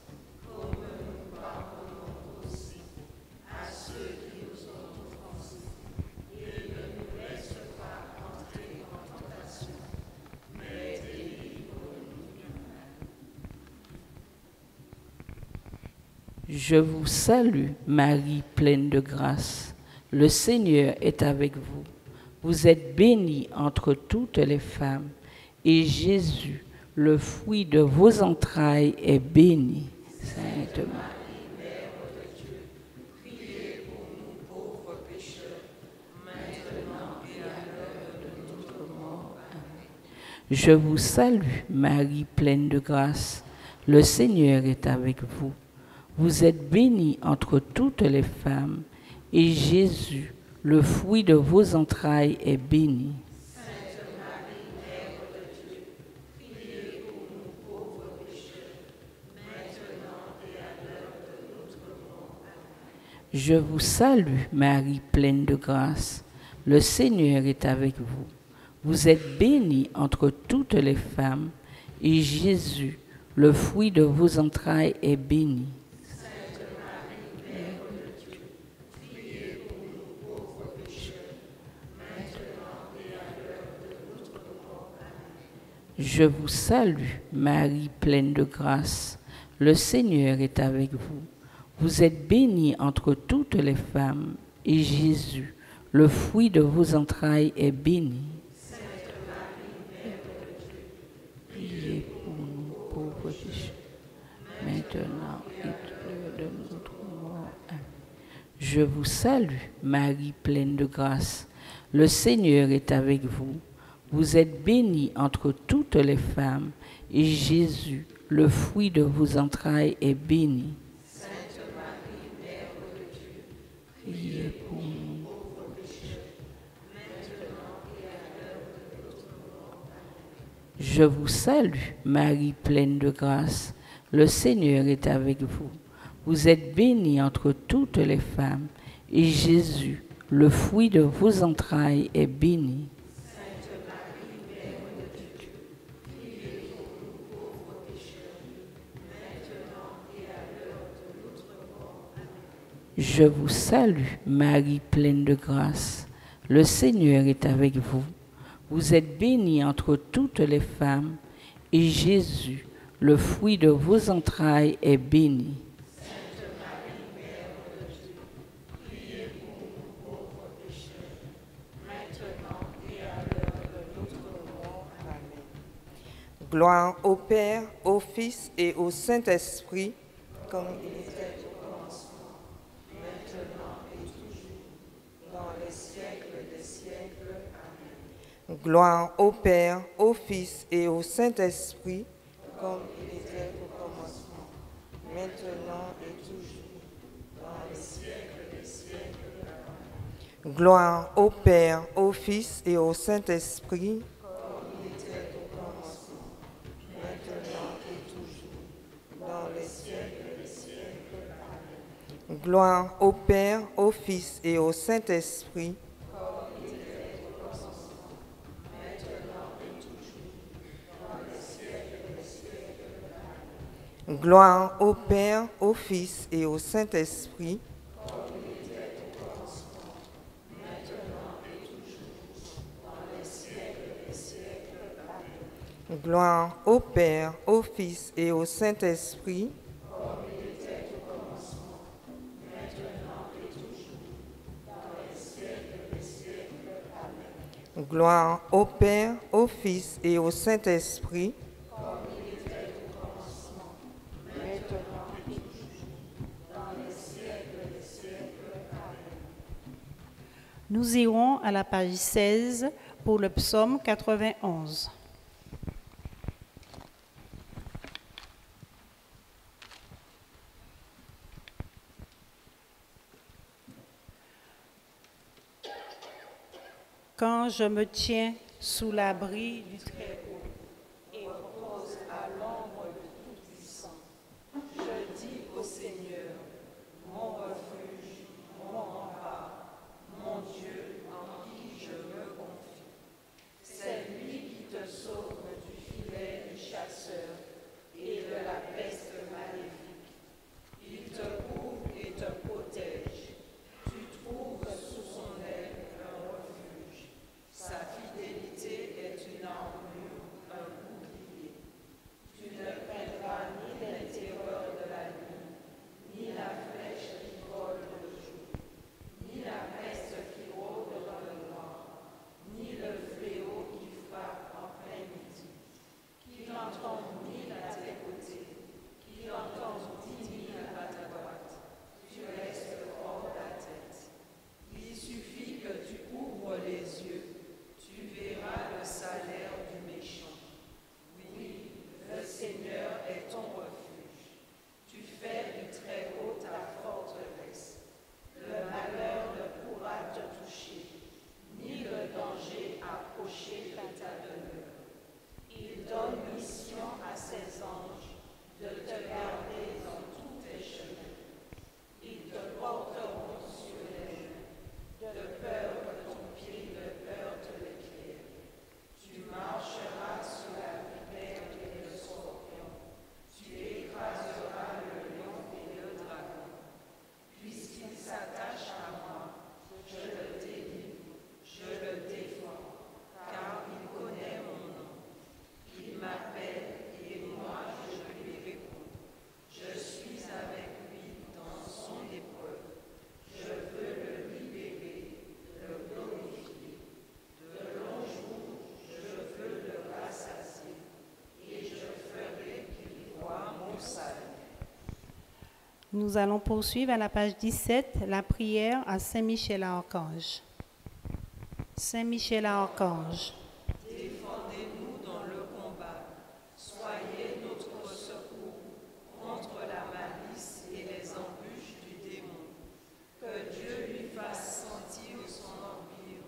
comme nous pardonnons aussi à ceux qui nous ont offensés. Et ne nous laisse pas entrer en tentation, mais délivre-nous du mal. Je vous salue, Marie, pleine de grâce. Le Seigneur est avec vous. Vous êtes bénie entre toutes les femmes, et Jésus, le fruit de vos entrailles, est béni. Sainte Marie, Mère de Dieu, priez pour nous pauvres pécheurs, maintenant et à l'heure de notre mort. Amen. je vous salue, Marie, pleine de grâce. Le Seigneur est avec vous. Vous êtes bénie entre toutes les femmes, et Jésus, le fruit de vos entrailles, est béni. Sainte Marie, Mère de Dieu, priez pour nous pauvres pécheurs, maintenant et à l'heure de notre mort. Amen. Je vous salue, Marie, pleine de grâce. Le Seigneur est avec vous. Vous êtes bénie entre toutes les femmes, et Jésus, le fruit de vos entrailles, est béni. Sainte Marie, Mère de Dieu, priez pour nous pauvres pécheurs, maintenant et à l'heure de notre mort. Amen. Je vous salue, Marie, pleine de grâce. Le Seigneur est avec vous. Vous êtes bénie entre toutes les femmes, et Jésus, le fruit de vos entrailles, est béni. Sainte Marie, Mère de Dieu, Priez pour nous pauvres pécheurs, maintenant et à l'heure de notre mort. Amen. Je vous salue, Marie, pleine de grâce. Le Seigneur est avec vous. Vous êtes bénie entre toutes les femmes, et Jésus, le fruit de vos entrailles, est béni. Sainte Marie, Mère de Dieu, Priez pour nous. pauvres pécheurs, maintenant et à l'heure de notre mort. Amen. Je vous salue, Marie, pleine de grâce. Le Seigneur est avec vous. Vous êtes bénie entre toutes les femmes, et Jésus, le fruit de vos entrailles, est béni. Sainte Marie, Mère de Dieu, priez pour nous pauvres pécheurs, maintenant et à l'heure de notre mort. Amen. Je vous salue, Marie, pleine de grâce. Le Seigneur est avec vous. Vous êtes bénie entre toutes les femmes, et Jésus, le fruit de vos entrailles, est béni. Sainte Marie, Mère de Dieu, priez pour nous pauvres pécheurs, maintenant et à l'heure de notre mort. Amen. Gloire au Père, au Fils et au Saint-Esprit, comme il était au commencement, maintenant et toujours, dans les siècles des siècles. Amen. Gloire au Père, au Fils et au Saint-Esprit, comme il était au commencement, maintenant et toujours, dans les siècles des siècles. Amen. Gloire au Père, au Fils et au Saint-Esprit, comme il était au commencement, maintenant et toujours, dans les siècles des siècles. Amen. gloire au Père, au Fils et au Saint-Esprit, comme il était au commencement, maintenant et toujours, dans les siècles des siècles. Amen. gloire au Père, au Fils et au Saint-Esprit, comme il était au commencement, maintenant et toujours, dans les siècles des siècles. Amen. gloire au Père, au Fils et au Saint-Esprit, comme il était au commencement, maintenant et toujours, dans les siècles des siècles. Amen. gloire au Père, au Fils et au Saint-Esprit, comme il était au commencement, maintenant et toujours, dans les siècles des siècles. Amen. Nous irons à la page 16 pour le psaume 91. Quand je me tiens sous l'abri du Très-Haut et repose à l'ombre du Tout-Puissant, je dis au Seigneur, mon refuge, mon rempart, mon Dieu en qui je me confie. C'est lui qui te sauve du filet du chasseur et de la peste maléfique. Il te couvre et te protège. Tu trouves sous son aile un refuge. Sa fidélité est une armure. Nous allons poursuivre à la page 17, la prière à Saint-Michel-Archange. Saint-Michel-Archange. Défendez-nous dans le combat. Soyez notre secours contre la malice et les embûches du démon. Que Dieu lui fasse sentir son empire.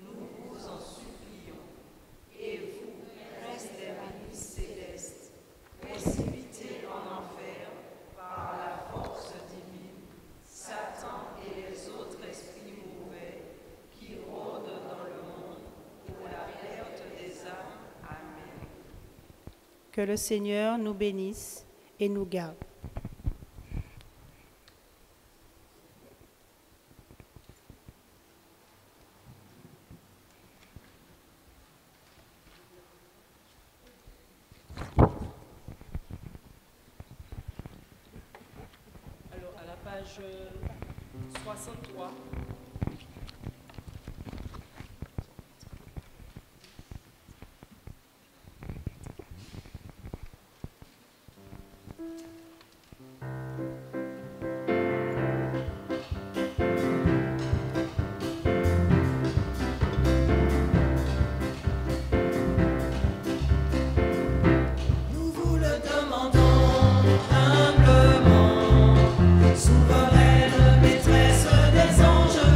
Nous vous en supplions. Et vous, prince des milices célestes, précipitez en enfer par la force divine Satan et les autres esprits mauvais qui rôdent dans le monde pour la perte des âmes. Amen. Que le Seigneur nous bénisse et nous garde. Alors, à la page 63. Nous vous le demandons humblement, souveraine maîtresse des anges.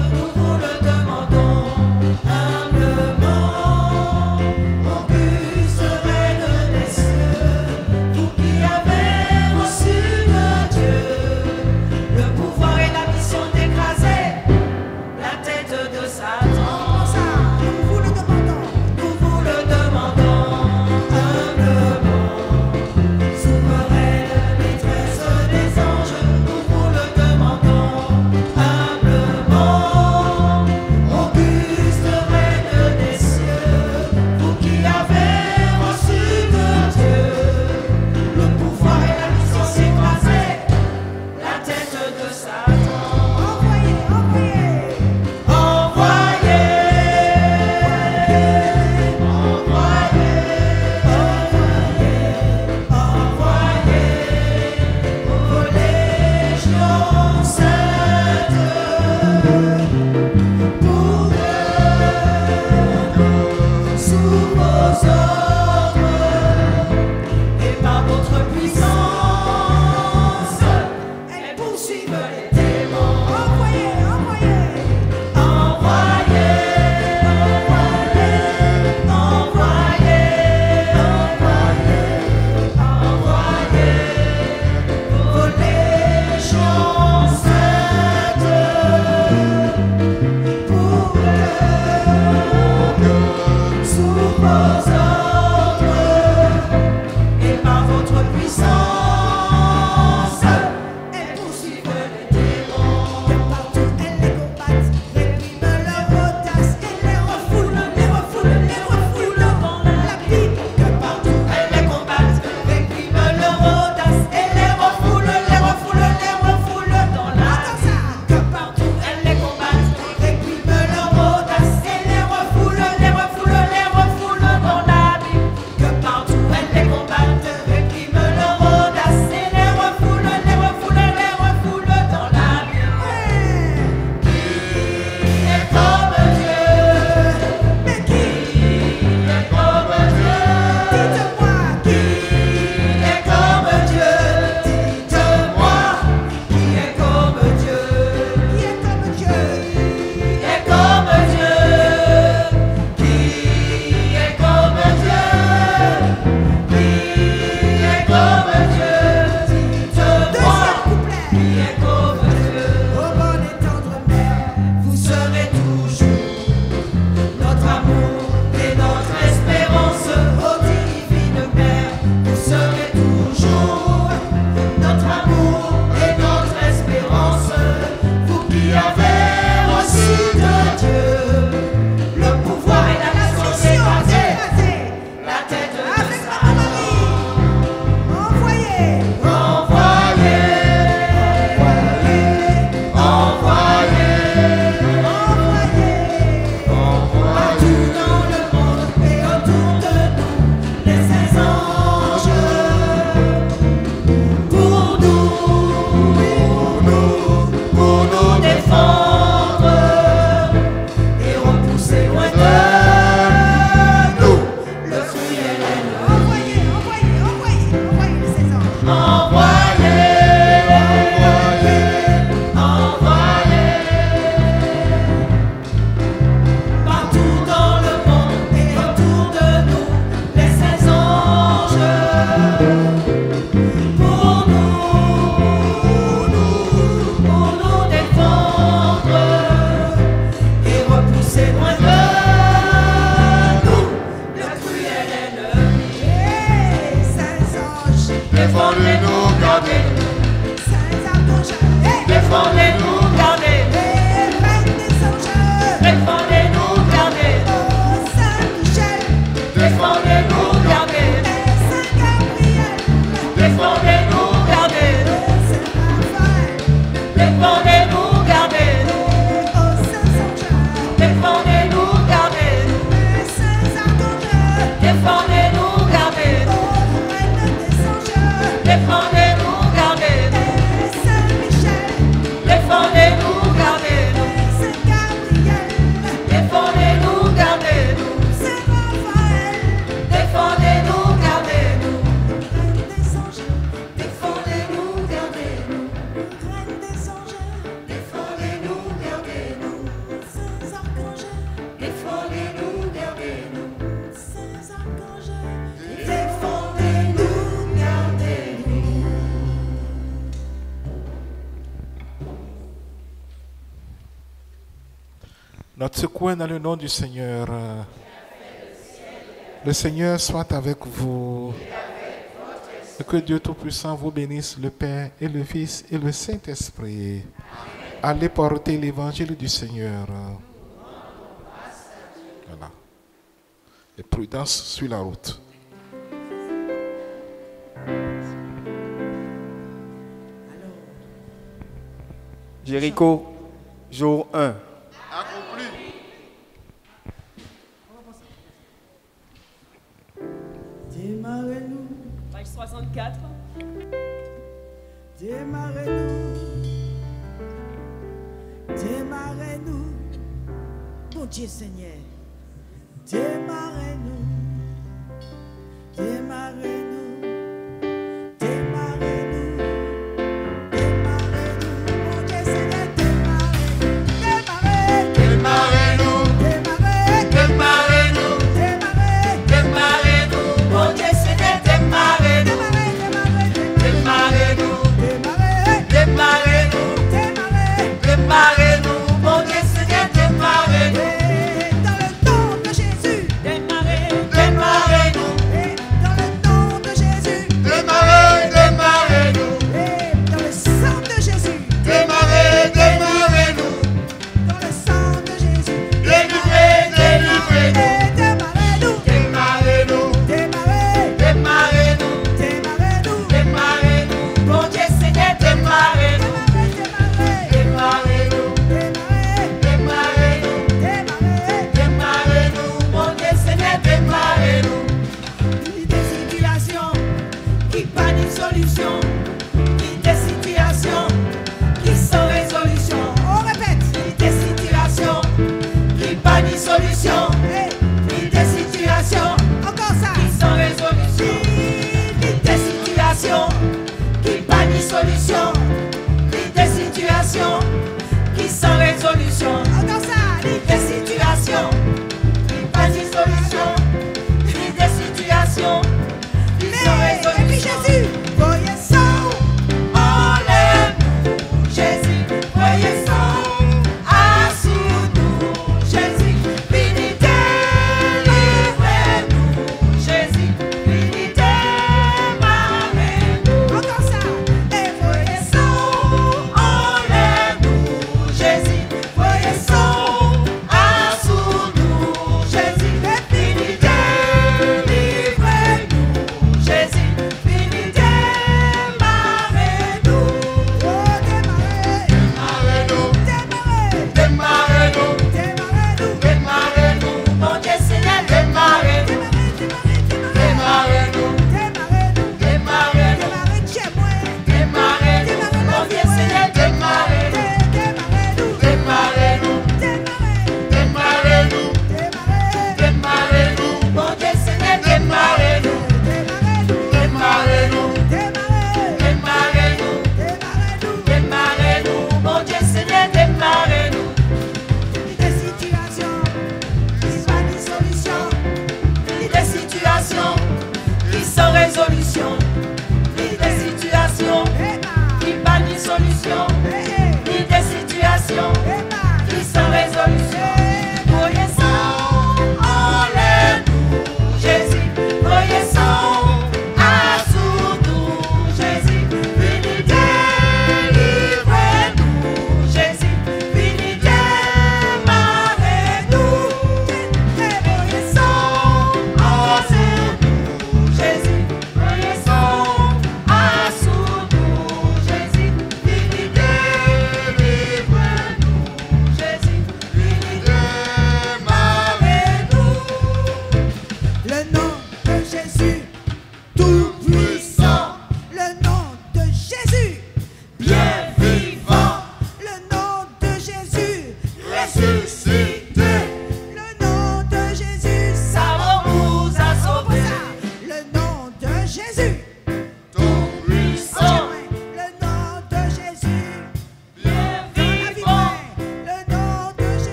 Défendez-nous, gardez-nous. Défendez-nous, gardez-nous. Défendez-nous, gardez-nous. Défendez-nous, gardez-nous. Défendez-nous, gardez-nous. Défendez-nous, gardez-nous. Défendez-nous, gardez-nous. Défendez-nous, gardez-nous. Défendez-nous, gardez-nous. Défendez-nous, gardez-nous. Défendez-nous, gardez-nous. Notre secours est dans le nom du Seigneur. Le Seigneur soit avec vous. Et que Dieu Tout-Puissant vous bénisse, le Père et le Fils et le Saint-Esprit. Allez porter l'évangile du Seigneur. Voilà. Et prudence sur la route. Jéricho, jour 1. Accompli. Démarrez-nous, Page 64. démarrez-nous, démarrez-nous, mon Dieu Seigneur, démarrez-nous.